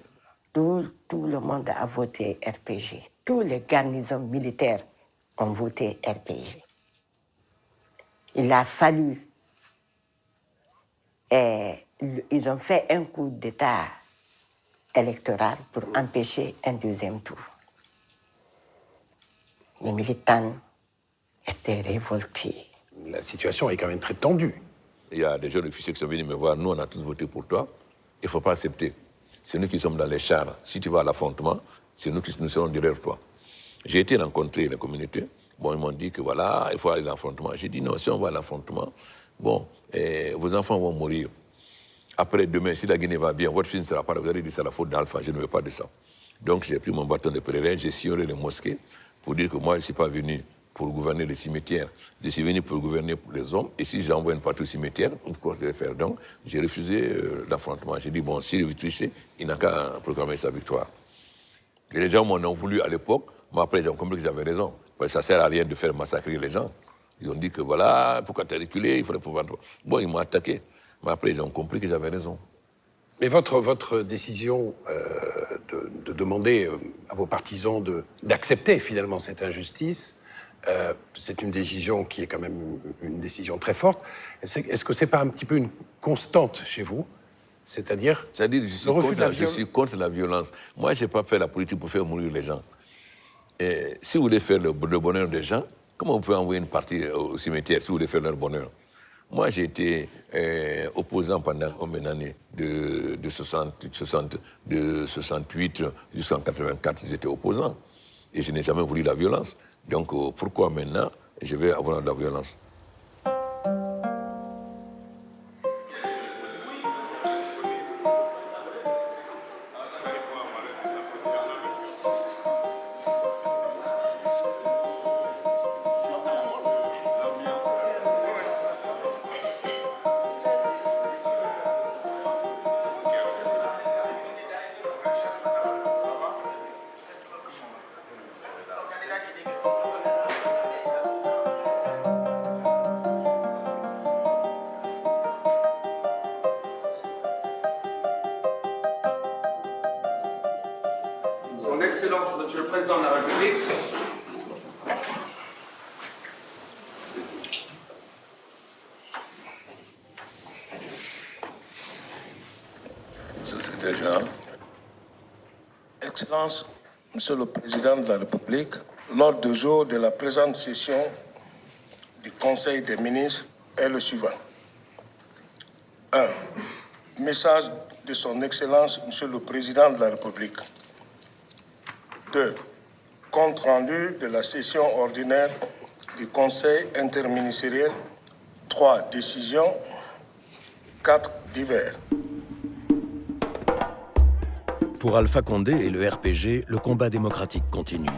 Tout le monde a voté RPG. Tous les garnisons militaires ont voté RPG. Il a fallu... ils ont fait un coup d'État électoral pour empêcher un deuxième tour. Les militants étaient révoltés. La situation est quand même très tendue. Il y a des jeunes officiers qui sont venus me voir. Nous, on a tous voté pour toi. Il ne faut pas accepter. C'est nous qui sommes dans les chars. Si tu vas à l'affrontement, c'est nous qui nous serons derrière toi. J'ai été rencontrer les communautés. Bon, ils m'ont dit que voilà, il faut aller à l'affrontement. J'ai dit non, si on va à l'affrontement, bon, vos enfants vont mourir. Après, demain, si la Guinée va bien, votre fille ne sera pas là. Vous allez dire c'est la faute d'Alpha. Je ne veux pas de ça. Donc, j'ai pris mon bâton de pèlerin, j'ai sillonné les mosquées pour dire que moi, je ne suis pas venu pour gouverner les cimetières. Je suis venu pour gouverner pour les hommes. Et si j'envoie une partie au cimetière, pourquoi je vais faire? Donc, j'ai refusé l'affrontement. J'ai dit, bon, s'il veut tricher, il n'a qu'à proclamer sa victoire. Et les gens m'en ont voulu à l'époque, mais après, ils ont compris que j'avais raison. Parce que ça ne sert à rien de faire massacrer les gens. Ils ont dit que voilà, pourquoi tu as reculé, il fallait pouvoir... Bon, ils m'ont attaqué. Mais après, ils ont compris que j'avais raison. Mais votre décision de demander à vos partisans d'accepter finalement cette injustice, c'est une décision qui est quand même une décision très forte. Est-ce que ce n'est pas un petit peu une constante chez vous? C'est-à-dire le refus de la violence. Je suis contre la violence. Moi, je n'ai pas fait la politique pour faire mourir les gens. Et si vous voulez faire le bonheur des gens, comment vous pouvez envoyer une partie au cimetière si vous voulez faire leur bonheur? Moi, j'ai été opposant pendant combien d'années de 68 jusqu'en 84, j'étais opposant. Et je n'ai jamais voulu la violence. Donc, pourquoi maintenant je vais avoir de la violence? Son Excellence, Monsieur le Président de la République. Monsieur le secrétaire général. Excellence, Monsieur le Président de la République, l'ordre du jour de la présente session du Conseil des ministres est le suivant. 1. Message de son Excellence, Monsieur le Président de la République. 2. Compte rendu de la session ordinaire du Conseil interministériel. 3. Décision. 4. Divers. Pour Alpha Condé et le RPG, le combat démocratique continue.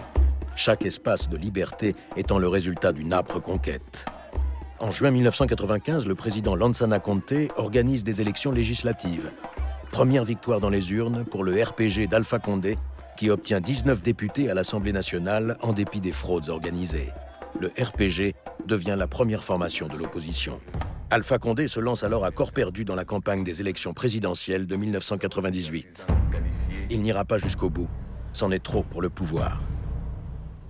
Chaque espace de liberté étant le résultat d'une âpre conquête. En juin 1995, le président Lansana Conté organise des élections législatives. Première victoire dans les urnes pour le RPG d'Alpha Condé, qui obtient 19 députés à l'Assemblée nationale en dépit des fraudes organisées. Le RPG devient la première formation de l'opposition. Alpha Condé se lance alors à corps perdu dans la campagne des élections présidentielles de 1998. Il n'ira pas jusqu'au bout. C'en est trop pour le pouvoir.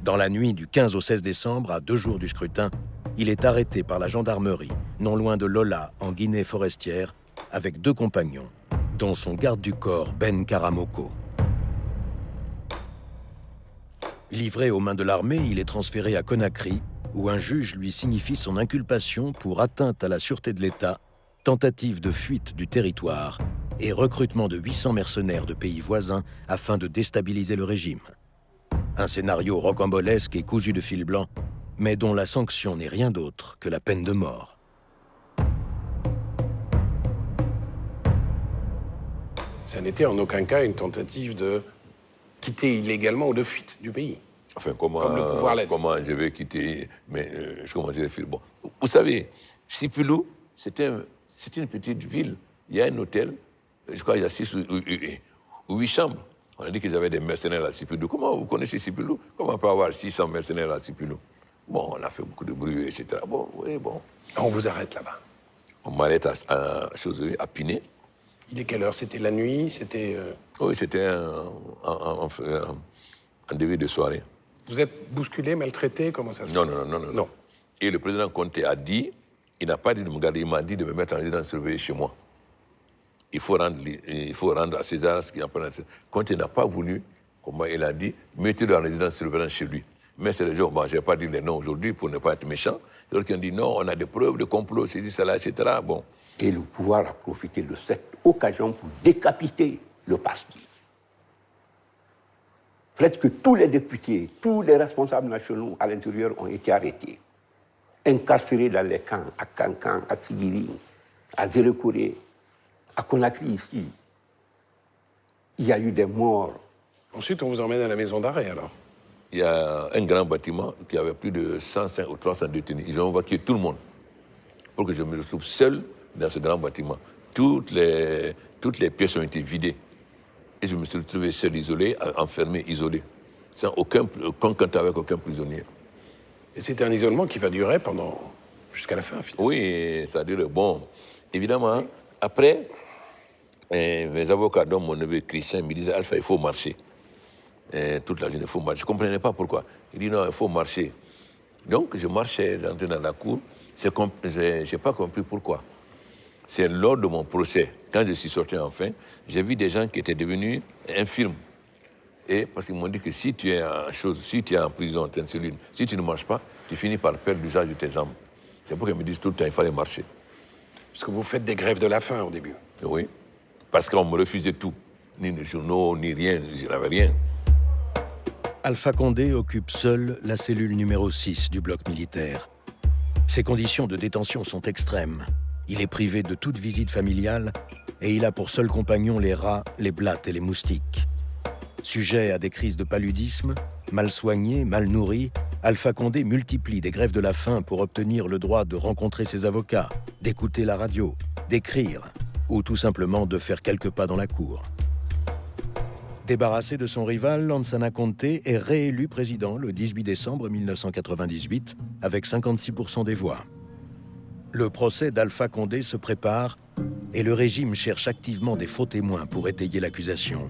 Dans la nuit du 15 au 16 décembre, à 2 jours du scrutin, il est arrêté par la gendarmerie, non loin de Lola, en Guinée forestière, avec 2 compagnons, dont son garde du corps, Ben Karamoko. Livré aux mains de l'armée, il est transféré à Conakry, où un juge lui signifie son inculpation pour atteinte à la sûreté de l'État, tentative de fuite du territoire et recrutement de 800 mercenaires de pays voisins afin de déstabiliser le régime. Un scénario rocambolesque et cousu de fil blanc, mais dont la sanction n'est rien d'autre que la peine de mort. Ça n'était en aucun cas une tentative de quitter illégalement ou de fuite du pays. Enfin, comment je vais quitter, mais comment je vais faire. Bon, vous savez, Sipulou, c'est une petite ville. Il y a un hôtel, je crois qu'il y a 6 ou 8 chambres. On a dit qu'ils avaient des mercenaires à Sipulou. Comment vous connaissez Sipulou? Comment on peut avoir 600 mercenaires à Sipulou? Bon, on a fait beaucoup de bruit, etc. Bon, oui, bon. On vous arrête là-bas? On m'arrête à Pinet. Il est quelle heure? C'était la nuit? C'était... Oui, c'était en début de soirée. Vous êtes bousculé, maltraité? Comment ça se passe? Non. Et le président Conté a dit, il n'a pas dit de me garder, il m'a dit de me mettre en résidence surveillée chez moi. Il faut rendre à César ce qu'il appartient à César. Conté n'a pas voulu, comme il a dit, mettez-le en résidence surveillée chez lui. Mais c'est les gens, bon, je n'ai pas dit les noms aujourd'hui pour ne pas être méchant. D'autres qui ont dit non, on a des preuves de complot, ceci, cela, etc. Bon. Et le pouvoir a profité de cette occasion pour décapiter le parti. Presque tous les députés, tous les responsables nationaux à l'intérieur ont été arrêtés, incarcérés dans les camps, à Cancan, à Sigiri, à Zérekoré, à Conakry ici. Il y a eu des morts. Ensuite, on vous emmène à la maison d'arrêt, alors? Il y a un grand bâtiment qui avait plus de 105 ou 300 détenus. Ils ont évacué tout le monde pour que je me retrouve seul dans ce grand bâtiment. Toutes les pièces ont été vidées. Et je me suis retrouvé seul, isolé, enfermé, isolé, sans aucun contact avec aucun prisonnier. Et c'était un isolement qui va durer jusqu'à la fin, finalement? Oui, ça a duré. Bon, évidemment, après, mes avocats, dont mon neveu Christian, me disaient « Alpha, il faut marcher. Toute la journée, il faut marcher. » Je ne comprenais pas pourquoi. Il dit « Non, il faut marcher. » Donc, je marchais, j'entrais dans la cour. Je n'ai pas compris pourquoi. C'est lors de mon procès, quand je suis sorti enfin, j'ai vu des gens qui étaient devenus infirmes. Et parce qu'ils m'ont dit que si tu es en prison, tu es en cellule, si tu ne marches pas, tu finis par perdre l'usage de tes jambes. C'est pour qu'ils me disent tout le temps qu'il fallait marcher. Parce que vous faites des grèves de la faim au début? Oui, parce qu'on me refusait tout. Ni les journaux, ni rien, je n'avais rien. Alpha Condé occupe seul la cellule numéro 6 du bloc militaire. Ses conditions de détention sont extrêmes. Il est privé de toute visite familiale et il a pour seul compagnon les rats, les blattes et les moustiques. Sujet à des crises de paludisme, mal soigné, mal nourri, Alpha Condé multiplie des grèves de la faim pour obtenir le droit de rencontrer ses avocats, d'écouter la radio, d'écrire ou tout simplement de faire quelques pas dans la cour. Débarrassé de son rival, Lansana Conté est réélu président le 18 décembre 1998 avec 56% des voix. Le procès d'Alpha Condé se prépare et le régime cherche activement des faux témoins pour étayer l'accusation.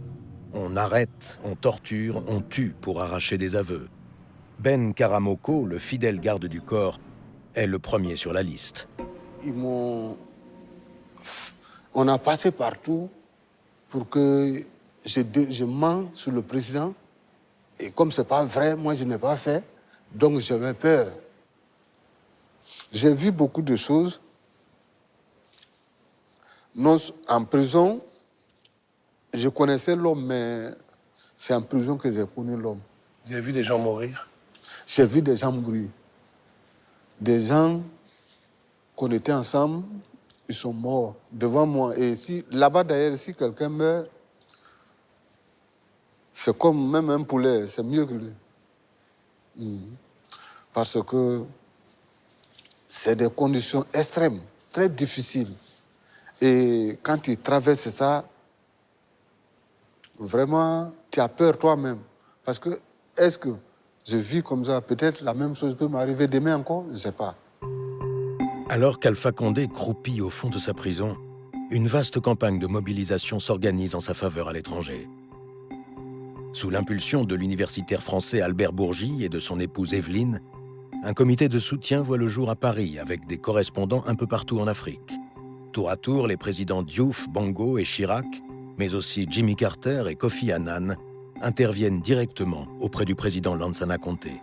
On arrête, on torture, on tue pour arracher des aveux. Ben Karamoko, le fidèle garde du corps, est le premier sur la liste. On a passé partout pour que je mens sur le président. Et comme ce n'est pas vrai, moi je n'ai pas fait, donc j'avais peur. J'ai vu beaucoup de choses. En prison, je connaissais l'homme, mais c'est en prison que j'ai connu l'homme. Vous avez vu des gens mourir? J'ai vu des gens mourir. Des gens qu'on était ensemble, ils sont morts devant moi. Et là-bas d'ailleurs, si quelqu'un meurt, c'est comme même un poulet, c'est mieux que lui. Parce que c'est des conditions extrêmes, très difficiles. Et quand tu traverses ça, vraiment, tu as peur toi-même. Parce que, est-ce que je vis comme ça, peut-être la même chose peut m'arriver demain encore, je ne sais pas. Alors qu'Alpha Condé croupit au fond de sa prison, une vaste campagne de mobilisation s'organise en sa faveur à l'étranger. Sous l'impulsion de l'universitaire français Albert Bourgi et de son épouse Evelyne, un comité de soutien voit le jour à Paris avec des correspondants un peu partout en Afrique. Tour à tour, les présidents Diouf, Bongo et Chirac, mais aussi Jimmy Carter et Kofi Annan, interviennent directement auprès du président Lansana Conté.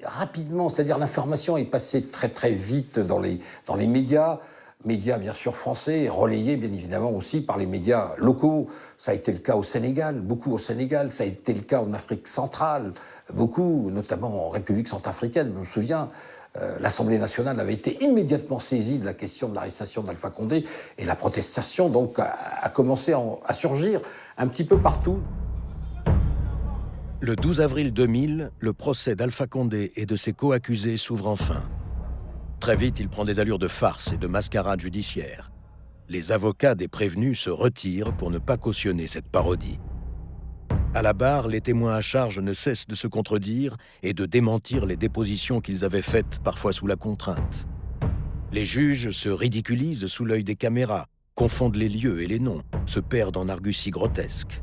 Rapidement, c'est-à-dire l'information est passée très très vite dans les médias bien sûr français, relayés bien évidemment aussi par les médias locaux. Ça a été le cas au Sénégal, beaucoup au Sénégal, ça a été le cas en Afrique centrale, beaucoup, notamment en République centrafricaine, je me souviens. L'Assemblée nationale avait été immédiatement saisie de la question de l'arrestation d'Alpha Condé et la protestation donc a commencé à surgir un petit peu partout. Le 12 avril 2000, le procès d'Alpha Condé et de ses co-accusés s'ouvre enfin. Très vite, il prend des allures de farce et de mascarade judiciaire. Les avocats des prévenus se retirent pour ne pas cautionner cette parodie. À la barre, les témoins à charge ne cessent de se contredire et de démentir les dépositions qu'ils avaient faites, parfois sous la contrainte. Les juges se ridiculisent sous l'œil des caméras, confondent les lieux et les noms, se perdent en arguties grotesques.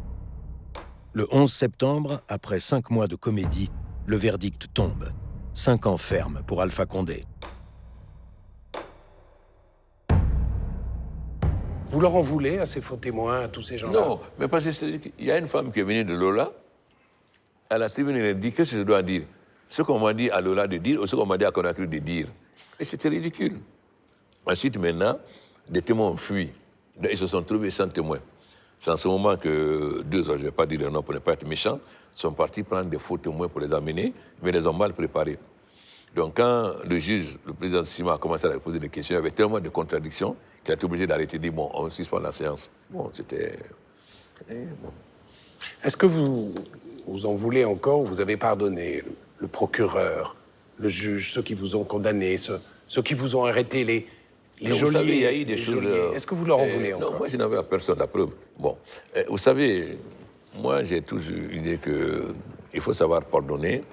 Le 11 septembre, après 5 mois de comédie, le verdict tombe. 5 ans ferme pour Alpha Condé. Vous leur en voulez à ces faux témoins, à tous ces gens-là? Non, mais parce qu'il y a une femme qui est venue de Lola, elle a tribune, elle a dit, qu'est-ce que je dois dire? Ce qu'on m'a dit à Lola de dire ou ce qu'on m'a dit à Conakry de dire. Et c'était ridicule. Ensuite, maintenant, des témoins ont fui. Ils se sont trouvés sans témoins. C'est en ce moment que 2 autres, je ne vais pas dire leur nom pour ne pas être méchant, sont partis prendre des faux témoins pour les amener, mais les ont mal préparés. Donc quand le juge, le président Sima, a commencé à leur poser des questions, il y avait tellement de contradictions qu'il a été obligé d'arrêter, de dire, bon, on suspend la séance. Bon, c'était... Bon. Est-ce que vous en voulez encore ou vous avez pardonné le procureur, le juge, ceux qui vous ont condamné, ceux qui vous ont arrêté, les geôliers? Vous savez, il y a eu des choses... Est-ce que vous leur en voulez encore? Non, moi, je n'avais à personne, la preuve. Bon, vous savez, moi, j'ai toujours eu l'idée qu'il faut savoir pardonner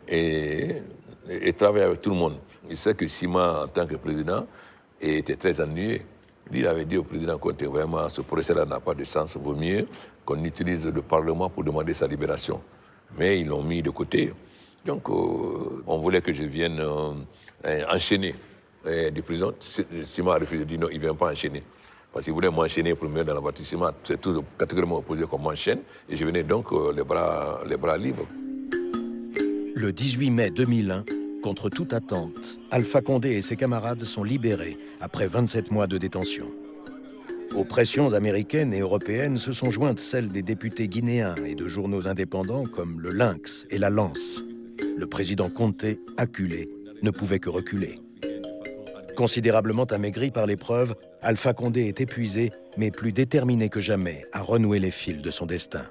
et travailler avec tout le monde. Il sait que Sima, en tant que président, était très ennuyé. Lui, il avait dit au président Conté, vraiment, ce procès-là n'a pas de sens, vaut mieux qu'on utilise le Parlement pour demander sa libération. Mais ils l'ont mis de côté. Donc, on voulait que je vienne enchaîner des prisons. Sima a refusé, dit non, il ne vient pas enchaîner. Parce qu'il voulait m'enchaîner pour me mettre dans l'avertissement. C'est tout catégoriquement opposé qu'on m'enchaîne. Et je venais donc les bras libres. Le 18 mai 2001, contre toute attente, Alpha Condé et ses camarades sont libérés après 27 mois de détention. Aux pressions américaines et européennes se sont jointes celles des députés guinéens et de journaux indépendants comme le Lynx et la Lance. Le président Conté, acculé, ne pouvait que reculer. Considérablement amaigri par l'épreuve, Alpha Condé est épuisé, mais plus déterminé que jamais à renouer les fils de son destin.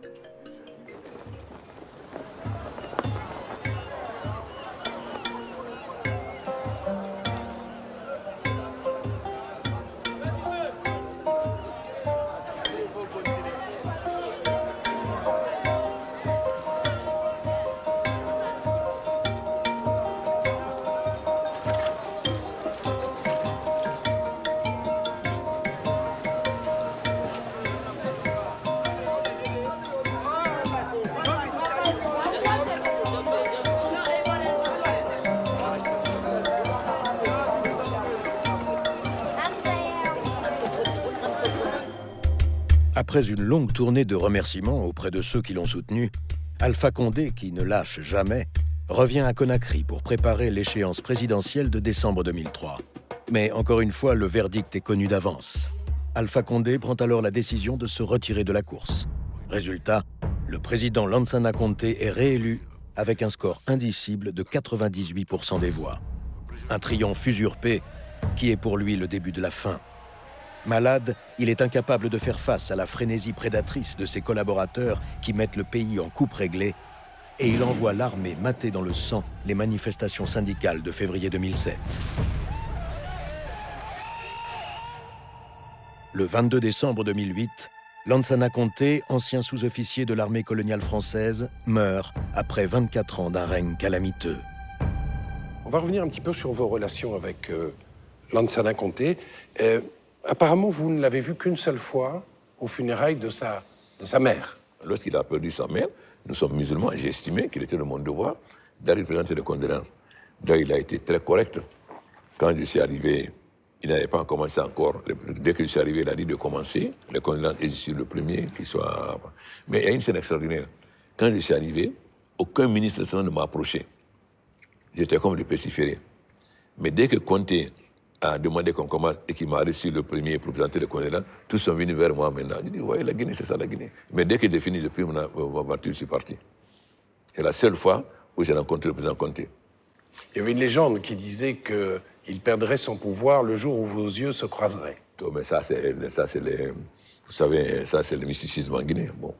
Après une longue tournée de remerciements auprès de ceux qui l'ont soutenu, Alpha Condé, qui ne lâche jamais, revient à Conakry pour préparer l'échéance présidentielle de décembre 2003. Mais encore une fois, le verdict est connu d'avance. Alpha Condé prend alors la décision de se retirer de la course. Résultat, le président Lansana Conté est réélu avec un score indicible de 98% des voix. Un triomphe usurpé qui est pour lui le début de la fin. Malade, il est incapable de faire face à la frénésie prédatrice de ses collaborateurs qui mettent le pays en coupe réglée et il envoie l'armée mater dans le sang les manifestations syndicales de février 2007. Le 22 décembre 2008, Lansana Conté, ancien sous-officier de l'armée coloniale française, meurt après 24 ans d'un règne calamiteux. On va revenir un petit peu sur vos relations avec Lansana Conté. Apparemment, vous ne l'avez vu qu'une seule fois aux funérailles de sa mère. Lorsqu'il a perdu sa mère, nous sommes musulmans, j'ai estimé qu'il était de mon devoir d'aller présenter des condoléances. Donc il a été très correct. Quand je suis arrivé, il n'avait pas commencé encore. Dès que je suis arrivé, il a dit de commencer. Les condoléances, et je suis le premier qui soit... Mais il y a une scène extraordinaire. Quand je suis arrivé, aucun ministre ne m'a approché. J'étais comme le pestiféré. Mais dès que Conté a demandé qu'on commence et qu'il m'a reçu le premier pour présenter les condoléances, tous sont venus vers moi maintenant. J'ai dit, ouais, la Guinée, c'est ça la Guinée. Mais dès que j'ai fini, j'ai pris ma voiture, je suis parti. C'est la seule fois où j'ai rencontré le président Conté. Il y avait une légende qui disait qu'il perdrait son pouvoir le jour où vos yeux se croiseraient. Oh, mais ça, c'est vous savez, ça, c'est le mysticisme en Guinée. Bon.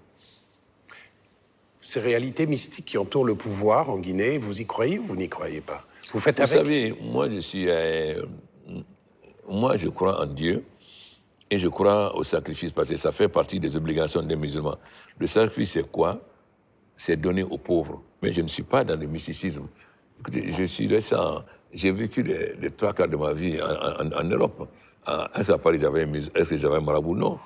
Ces réalités mystiques qui entourent le pouvoir en Guinée, vous y croyez ou vous n'y croyez pas? Vous faites Vous avec? savez, moi, je crois en Dieu et je crois au sacrifice parce que ça fait partie des obligations des musulmans. Le sacrifice, c'est quoi? C'est donner aux pauvres. Mais je ne suis pas dans le mysticisme. Écoutez, je suis récent. J'ai vécu les 3 quarts de ma vie en Europe. Est-ce que j'avais un marabout? Non.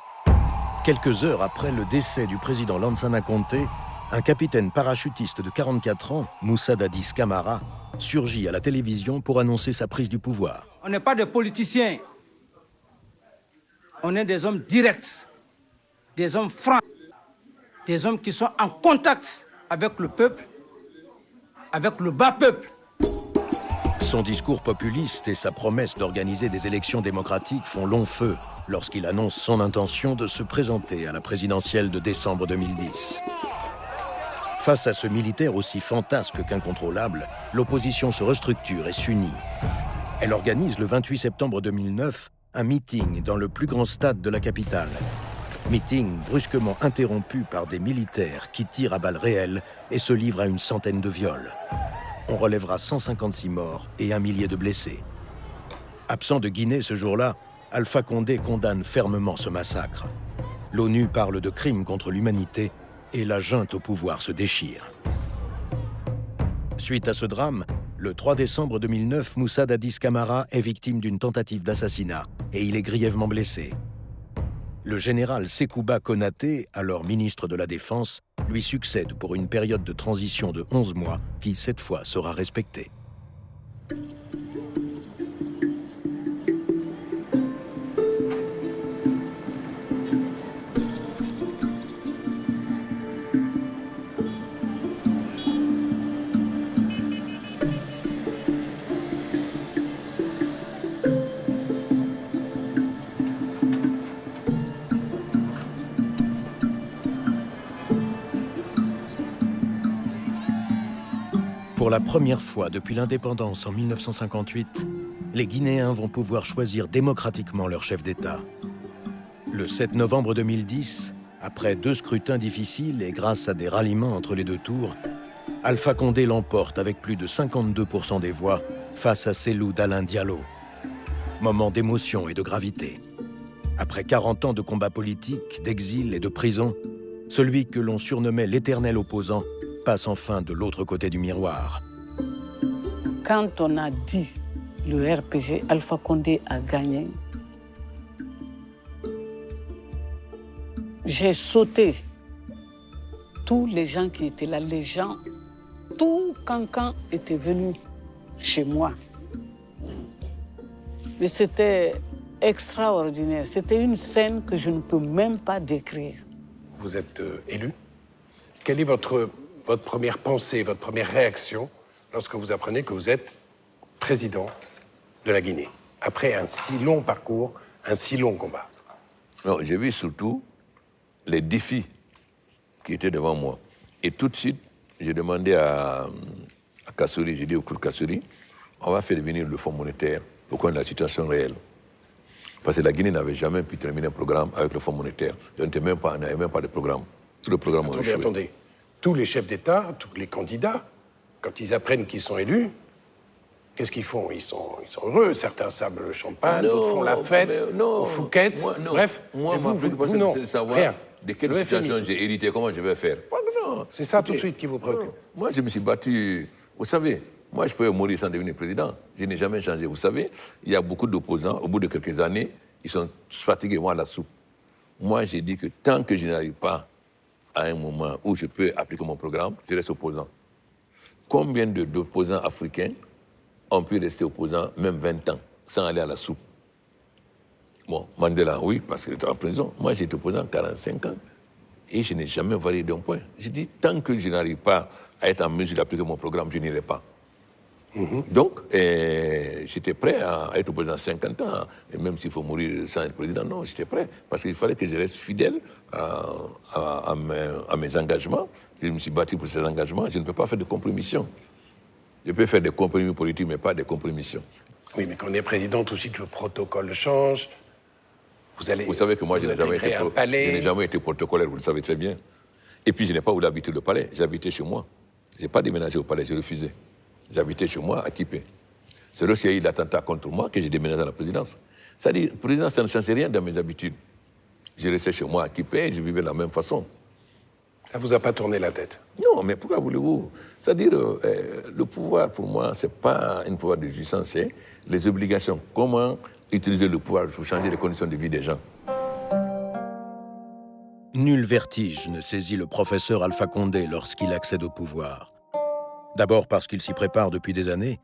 Quelques heures après le décès du président Lansana Conté, un capitaine parachutiste de 44 ans, Moussa Dadis Camara, surgit à la télévision pour annoncer sa prise du pouvoir. On n'est pas des politiciens. On est des hommes directs, des hommes francs, des hommes qui sont en contact avec le peuple, avec le bas peuple. Son discours populiste et sa promesse d'organiser des élections démocratiques font long feu lorsqu'il annonce son intention de se présenter à la présidentielle de décembre 2010. Face à ce militaire aussi fantasque qu'incontrôlable, l'opposition se restructure et s'unit. Elle organise le 28 septembre 2009 un meeting dans le plus grand stade de la capitale. Meeting brusquement interrompu par des militaires qui tirent à balles réelles et se livrent à une centaine de viols. On relèvera 156 morts et 1 millier de blessés. Absent de Guinée ce jour-là, Alpha Condé condamne fermement ce massacre. L'ONU parle de crimes contre l'humanité et la junte au pouvoir se déchire. Suite à ce drame, le 3 décembre 2009, Moussa Dadis Camara est victime d'une tentative d'assassinat et il est grièvement blessé. Le général Sekouba Konaté, alors ministre de la Défense, lui succède pour une période de transition de 11 mois qui, cette fois, sera respectée. Pour la première fois depuis l'indépendance en 1958, les Guinéens vont pouvoir choisir démocratiquement leur chef d'État. Le 7 novembre 2010, après 2 scrutins difficiles et grâce à des ralliements entre les 2 tours, Alpha Condé l'emporte avec plus de 52% des voix face à Cellou Dalein Diallo. Moment d'émotion et de gravité. Après 40 ans de combats politiques, d'exil et de prison, celui que l'on surnommait l'éternel opposant passe enfin de l'autre côté du miroir. Quand on a dit le RPG Alpha Condé a gagné, j'ai sauté. Tous les gens qui étaient là, les gens, tout Cancan était venu chez moi. Mais c'était extraordinaire. C'était une scène que je ne peux même pas décrire. Vous êtes élu. Quelle est votre première pensée, votre première réaction lorsque vous apprenez que vous êtes président de la Guinée, après un si long parcours, un si long combat? Non, j'ai vu surtout les défis qui étaient devant moi. Et tout de suite, j'ai demandé à Kassouri, j'ai dit au Claude Kassouri, on va faire venir le Fonds monétaire pour connaître la situation réelle. Parce que la Guinée n'avait jamais pu terminer un programme avec le Fonds monétaire. On n'avait même pas de programme. Tout le programme a échoué. Attendez. Tous les chefs d'État, tous les candidats, quand ils apprennent qu'ils sont élus, qu'est-ce qu'ils font? Ils sont heureux. Certains sablent le champagne, d'autres font la fête, au Fouquet. Bref, moi, vous non, c'est de savoir rien. De quelle situation j'ai hérité, comment je vais faire. C'est ça tout de suite qui vous préoccupe. Moi, je me suis battu. Vous savez, moi, je pouvais mourir sans devenir président. Je n'ai jamais changé. Vous savez, il y a beaucoup d'opposants. Au bout de quelques années, ils sont fatigués, moi, à la soupe. Moi, j'ai dit que tant que je n'arrive pas à un moment où je peux appliquer mon programme, je reste opposant. Combien d'opposants africains ont pu rester opposants même 20 ans sans aller à la soupe? Bon, Mandela, oui, parce qu'il était en prison. Moi, j'ai été opposant 45 ans et je n'ai jamais varié d'un point. J'ai dit, tant que je n'arrive pas à être en mesure d'appliquer mon programme, je n'irai pas. Donc, j'étais prêt à être opposant 50 ans, et même s'il faut mourir sans être président, non, j'étais prêt, parce qu'il fallait que je reste fidèle à mes engagements. Je me suis battu pour ces engagements, je ne peux pas faire de compromission. Je peux faire des compromis politiques, mais pas des compromissions. Oui, mais quand on est président, tout de suite, le protocole change. Vous savez que moi, je n'ai jamais été protocolaire, vous le savez très bien. Et puis, je n'ai pas voulu habiter le palais, j'habitais chez moi. Je n'ai pas déménagé au palais, j'ai refusé. J'habitais chez moi à Kipé. C'est lorsqu'il y a eu l'attentat contre moi que j'ai déménagé à la présidence. C'est-à-dire, la présidence, ça ne change rien dans mes habitudes. Je restais chez moi à Kipé et je vivais de la même façon. Ça ne vous a pas tourné la tête? Non, mais pourquoi voulez-vous? C'est-à-dire, le pouvoir, pour moi, ce n'est pas un pouvoir de jouissance, c'est les obligations. Comment utiliser le pouvoir pour changer les conditions de vie des gens? Nul vertige ne saisit le professeur Alpha Condé lorsqu'il accède au pouvoir. D'abord parce qu'il s'y prépare depuis des années,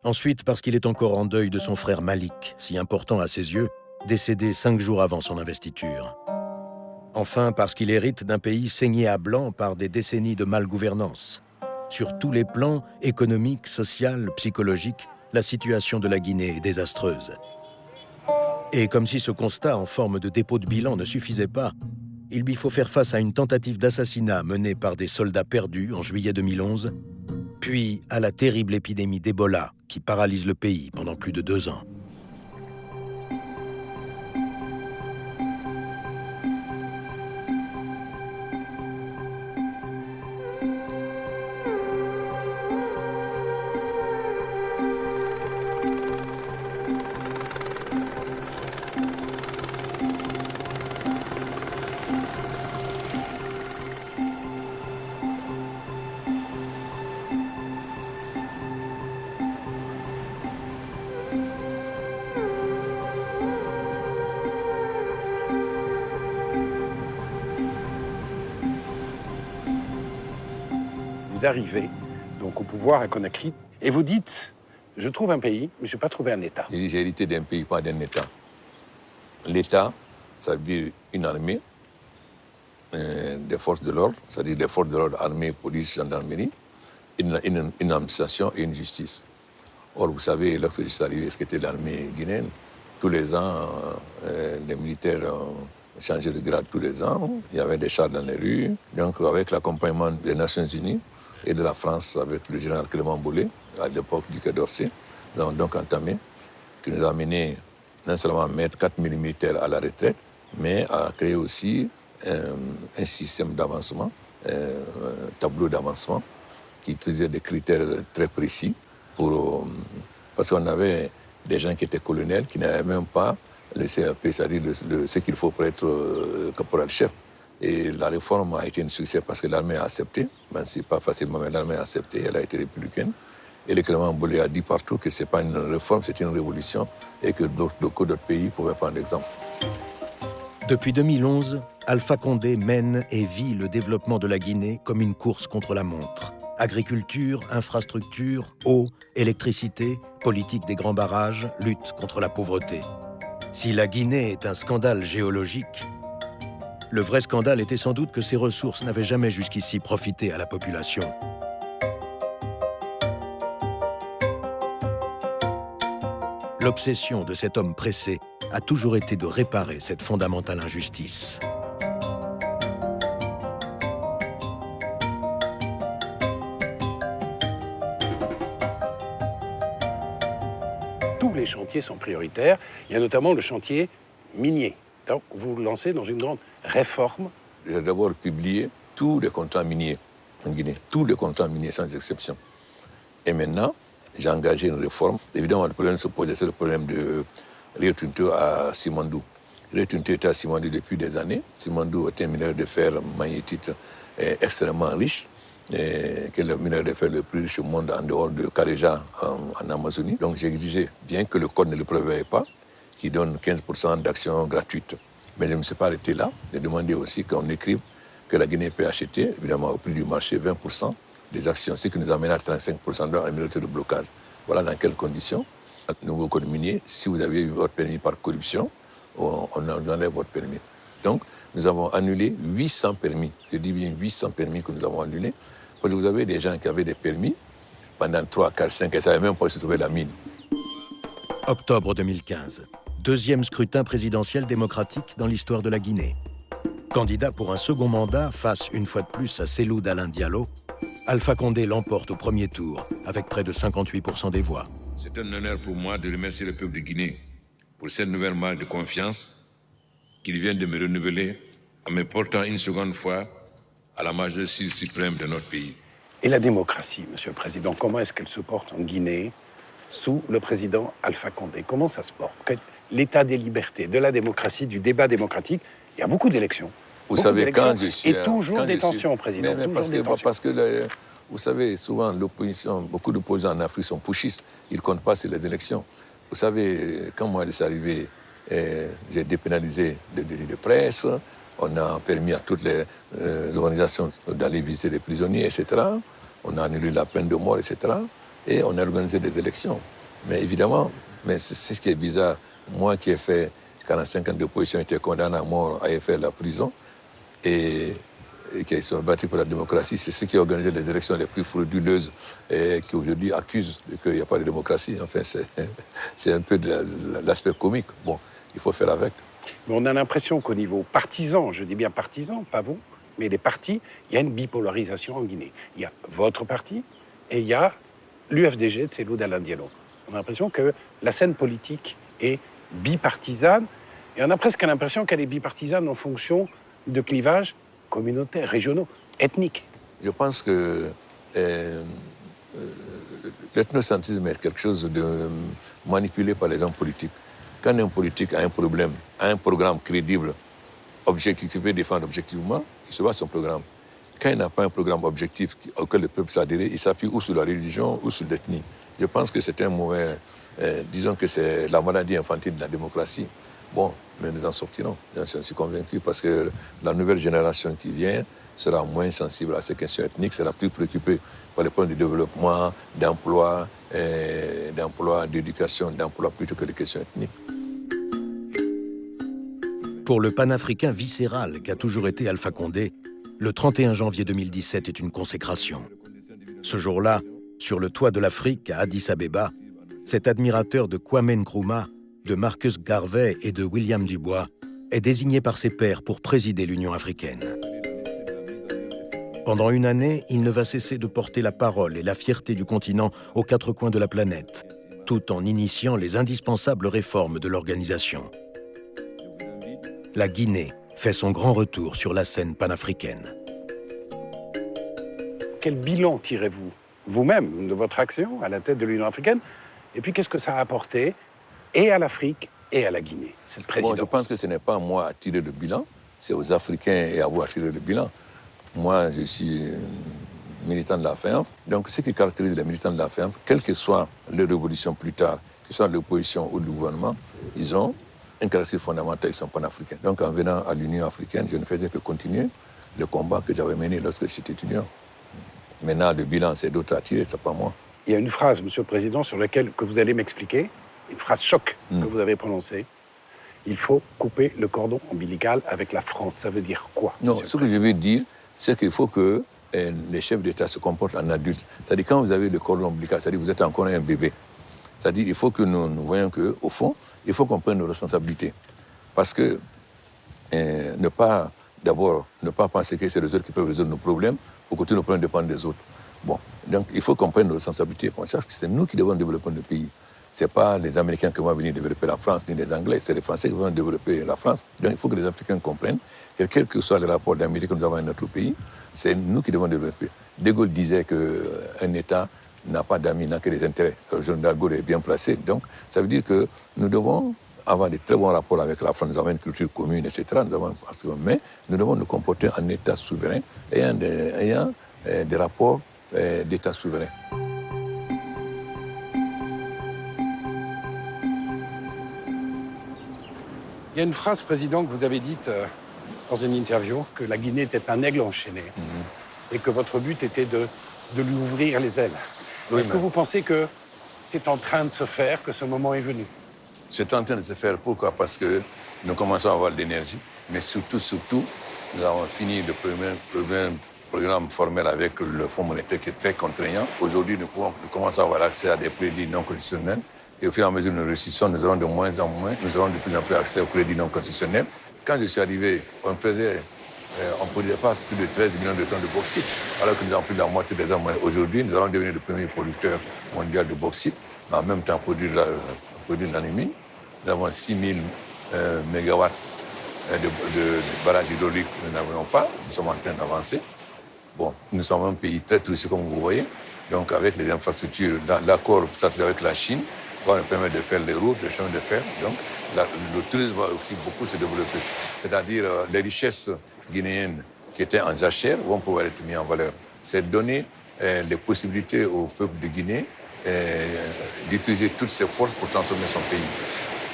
ensuite parce qu'il est encore en deuil de son frère Malik, si important à ses yeux, décédé 5 jours avant son investiture. Enfin parce qu'il hérite d'un pays saigné à blanc par des décennies de malgouvernance. Sur tous les plans, économiques, social, psychologiques, la situation de la Guinée est désastreuse. Et comme si ce constat en forme de dépôt de bilan ne suffisait pas, il lui faut faire face à une tentative d'assassinat menée par des soldats perdus en juillet 2011, puis à la terrible épidémie d'Ebola qui paralyse le pays pendant plus de 2 ans. Vous arrivez donc au pouvoir à Conakry et vous dites, je trouve un pays, mais je n'ai pas trouvé un État. J'ai hérité d'un pays, pas d'un État. L'État, ça veut dire une armée, des forces de l'ordre, c'est-à-dire des forces de l'ordre, armée, police, gendarmerie, une administration et une justice. Or, vous savez, lorsque je suis arrivé, ce qu'était l'armée guinéenne, tous les ans, les militaires changeaient de grade tous les ans. Il y avait des chars dans les rues. Donc, avec l'accompagnement des Nations Unies et de la France, avec le général Clément Bollet, à l'époque du Quai d'Orsay, nous avons donc entamé, qui nous a amené non seulement à mettre 4000 militaires à la retraite, mais à créer aussi un système d'avancement, un tableau d'avancement, qui faisait des critères très précis parce qu'on avait des gens qui étaient colonels, qui n'avaient même pas le CAP, c'est-à-dire ce qu'il faut pour être caporal-chef. Et la réforme a été un succès parce que l'armée a accepté, même si pas facilement, mais l'armée a accepté, elle a été républicaine. Et le Clément Bollet a dit partout que ce n'est pas une réforme, c'est une révolution, et que d'autres pays pouvaient prendre l'exemple. Depuis 2011, Alpha Condé mène et vit le développement de la Guinée comme une course contre la montre. Agriculture, infrastructure, eau, électricité, politique des grands barrages, lutte contre la pauvreté. Si la Guinée est un scandale géologique, le vrai scandale était sans doute que ses ressources n'avaient jamais jusqu'ici profité à la population. L'obsession de cet homme pressé a toujours été de réparer cette fondamentale injustice. Tous les chantiers sont prioritaires. Il y a notamment le chantier minier. Donc, vous vous lancez dans une grande réforme. J'ai d'abord publié tous les contrats miniers en Guinée, tous les contrats miniers sans exception. Et maintenant, j'ai engagé une réforme. Évidemment, le problème se pose, c'est le problème de Rio Tinto à Simandou. Rio Tinto était à Simandou depuis des années. Simandou est un mineur de fer magnétite extrêmement riche, qui est le mineur de fer le plus riche au monde en dehors de Careja en Amazonie. Donc j'ai exigé, bien que le code ne le prévoyait pas, qu'il donne 15% d'actions gratuites. Mais je ne me suis pas arrêté là. J'ai demandé aussi qu'on écrive que la Guinée peut acheter, évidemment au prix du marché, 20% des actions, ce qui nous amène à 35% dans la minorité de blocage. Voilà dans quelles conditions. Le nouveau code minier, si vous avez eu votre permis par corruption, on enlève votre permis. Donc, nous avons annulé 800 permis. Je dis bien 800 permis que nous avons annulés. Parce que vous avez des gens qui avaient des permis pendant 3, 4, 5 et ne savaient même pas où se trouvait la mine. Octobre 2015. Deuxième scrutin présidentiel démocratique dans l'histoire de la Guinée. Candidat pour un second mandat face une fois de plus à Cellou Dalein Diallo, Alpha Condé l'emporte au premier tour avec près de 58% des voix. C'est un honneur pour moi de remercier le peuple de Guinée pour cette nouvelle marque de confiance qu'il vient de me renouveler en me portant une seconde fois à la majesté suprême de notre pays. Et la démocratie, Monsieur le Président, comment est-ce qu'elle se porte en Guinée sous le président Alpha Condé? Comment ça se porte? L'état des libertés, de la démocratie, du débat démocratique, il y a beaucoup d'élections. Vous savez, quand je suis... Et toujours des tensions, Président. Mais parce que vous savez, souvent, l'opposition, beaucoup d'opposants en Afrique sont pushistes. Ils ne comptent pas sur les élections. Vous savez, quand moi je suis arrivé, j'ai dépénalisé les délits de presse, on a permis à toutes les organisations d'aller visiter les prisonniers, etc. On a annulé la peine de mort, etc. Et on a organisé des élections. Mais évidemment, mais c'est ce qui est bizarre. Moi qui ai fait 45 ans d'opposition, été condamné à mort, à faire la prison, et qui sont battus pour la démocratie, c'est ceux qui ont organisé les élections les plus frauduleuses et qui aujourd'hui accusent qu'il n'y a pas de démocratie. Enfin, c'est un peu de l'aspect comique. Bon, il faut faire avec. Mais on a l'impression qu'au niveau partisan, je dis bien partisan, pas vous, mais les partis, il y a une bipolarisation en Guinée. Il y a votre parti et il y a l'UFDG de Cellou Dalein Diallo. On a l'impression que la scène politique est bipartisane et on a presque l'impression qu'elle est bipartisane en fonction de clivages communautaires, régionaux, ethniques. Je pense que l'ethnocentrisme est quelque chose de manipulé par les hommes politiques. Quand un politique a un problème, a un programme crédible, objectif, qui peut défendre objectivement, il se bat son programme. Quand il n'a pas un programme objectif auquel le peuple s'adhère, il s'appuie ou sur la religion ou sur l'ethnie. Je pense que c'est un mauvais... disons que c'est la maladie infantile de la démocratie. Bon, mais nous en sortirons, j'en suis convaincu, parce que la nouvelle génération qui vient sera moins sensible à ces questions ethniques, sera plus préoccupée par les problèmes de développement, d'emploi, d'éducation, d'emploi, plutôt que les questions ethniques. Pour le panafricain viscéral qu'a toujours été Alpha Condé, le 31 janvier 2017 est une consécration. Ce jour-là, sur le toit de l'Afrique à Addis Abeba, cet admirateur de Kwame Nkrumah, de Marcus Garvey et de William Dubois est désigné par ses pairs pour présider l'Union africaine. Pendant une année, il ne va cesser de porter la parole et la fierté du continent aux quatre coins de la planète, tout en initiant les indispensables réformes de l'organisation. La Guinée fait son grand retour sur la scène panafricaine. Quel bilan tirez-vous, vous-même, de votre action à la tête de l'Union africaine? Et puis, qu'est-ce que ça a apporté et à l'Afrique et à la Guinée, cette présidence? Bon, je pense que ce n'est pas à moi à tirer le bilan, c'est aux Africains et à vous à tirer le bilan. Moi, je suis militant de la FEANF. Donc, ce qui caractérise les militants de la FEANF, quelle que soit leur révolution plus tard, que ce soit l'opposition ou le gouvernement, ils ont un caractère fondamental, ils sont panafricains. Donc, en venant à l'Union africaine, je ne faisais que continuer le combat que j'avais mené lorsque j'étais étudiant. Maintenant, le bilan, c'est d'autres à tirer, c'est pas moi. Il y a une phrase, Monsieur le Président, sur laquelle que vous allez m'expliquer, une phrase choc que vous avez prononcée. il faut couper le cordon ombilical avec la France. Ça veut dire quoi? Non, ce que je veux dire, c'est qu'il faut que les chefs d'État se comportent en adultes. C'est-à-dire quand vous avez le cordon ombilical, c'est-à-dire que vous êtes encore un bébé. C'est-à-dire qu'il faut que nous voyons qu'au fond, il faut qu'on prenne nos responsabilités. Parce que ne pas penser que c'est les autres qui peuvent résoudre nos problèmes, pour que tous nos problèmes dépendent des autres. Bon, donc il faut qu'on prenne nos responsabilités. C'est nous qui devons développer le pays. Ce n'est pas les Américains qui vont venir développer la France, ni les Anglais, c'est les Français qui vont développer la France. Donc il faut que les Africains comprennent que quel que soit le rapport d'amitié que nous avons avec notre pays, c'est nous qui devons développer. De Gaulle disait qu'un État n'a pas d'amis, n'a que des intérêts. Le général de Gaulle est bien placé. Donc ça veut dire que nous devons avoir de très bons rapports avec la France. Nous avons une culture commune, etc. Mais nous devons nous comporter en État souverain, ayant des rapports d'État souverain. Il y a une phrase, Président, que vous avez dite dans une interview, que la Guinée était un aigle enchaîné et que votre but était de lui ouvrir les ailes. Oui, est-ce que vous pensez que c'est en train de se faire, que ce moment est venu? C'est en train de se faire. Pourquoi? Parce que nous commençons à avoir de l'énergie, mais surtout, nous avons fini le premier programme formel avec le Fonds monétaire qui est très contraignant. Aujourd'hui, nous commençons à avoir accès à des crédits non conditionnels. Et au fur et à mesure que nous réussissons, nous aurons de moins en moins, nous aurons de plus en plus accès aux crédits non conditionnels. Quand je suis arrivé, on ne produisait pas plus de 13 millions de tonnes de bauxite, alors que nous avons plus de la moitié des hommes. Aujourd'hui, nous allons devenir le premier producteur mondial de bauxite, mais en même temps produire l'alumine. Nous avons 6 000 mégawatts de barrages hydrauliques que nous n'avions pas. Nous sommes en train d'avancer. Bon, nous sommes un pays très touristique, comme vous voyez. Donc, avec les infrastructures, l'accord avec la Chine va nous permettre de faire les routes, les chemins de fer. Donc, le tourisme va aussi beaucoup se développer. C'est-à-dire, les richesses guinéennes qui étaient en jachère vont pouvoir être mises en valeur. C'est donner les possibilités au peuple de Guinée d'utiliser toutes ses forces pour transformer son pays.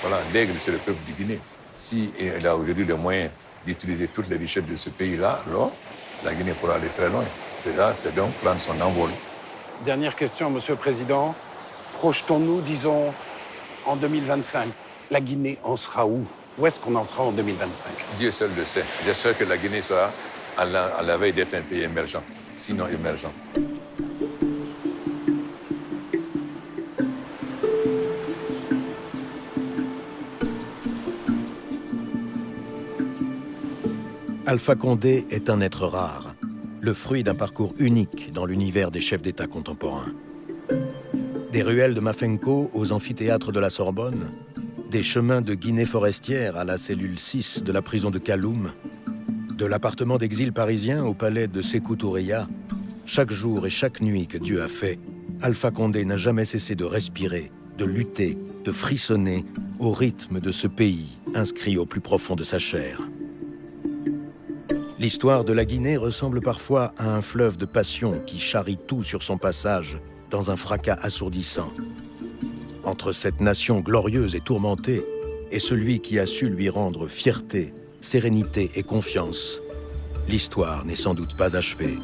Voilà, l'aigle, c'est le peuple de Guinée. S'il a aujourd'hui les moyens d'utiliser toutes les richesses de ce pays-là, alors la Guinée pourra aller très loin. C'est donc prendre son envol. Dernière question, Monsieur le Président. Projetons-nous, disons, en 2025. La Guinée en sera où? Où est-ce qu'on en sera en 2025? Dieu seul le sait. J'espère que la Guinée sera à la veille d'être un pays émergent, sinon émergent. Alpha Condé est un être rare, le fruit d'un parcours unique dans l'univers des chefs d'État contemporains. Des ruelles de Mafenko aux amphithéâtres de la Sorbonne, des chemins de Guinée forestière à la cellule 6 de la prison de Kaloum, de l'appartement d'exil parisien au palais de Sékou Toureya, chaque jour et chaque nuit que Dieu a fait, Alpha Condé n'a jamais cessé de respirer, de lutter, de frissonner au rythme de ce pays inscrit au plus profond de sa chair. L'histoire de la Guinée ressemble parfois à un fleuve de passion qui charrie tout sur son passage dans un fracas assourdissant. Entre cette nation glorieuse et tourmentée et celui qui a su lui rendre fierté, sérénité et confiance, l'histoire n'est sans doute pas achevée.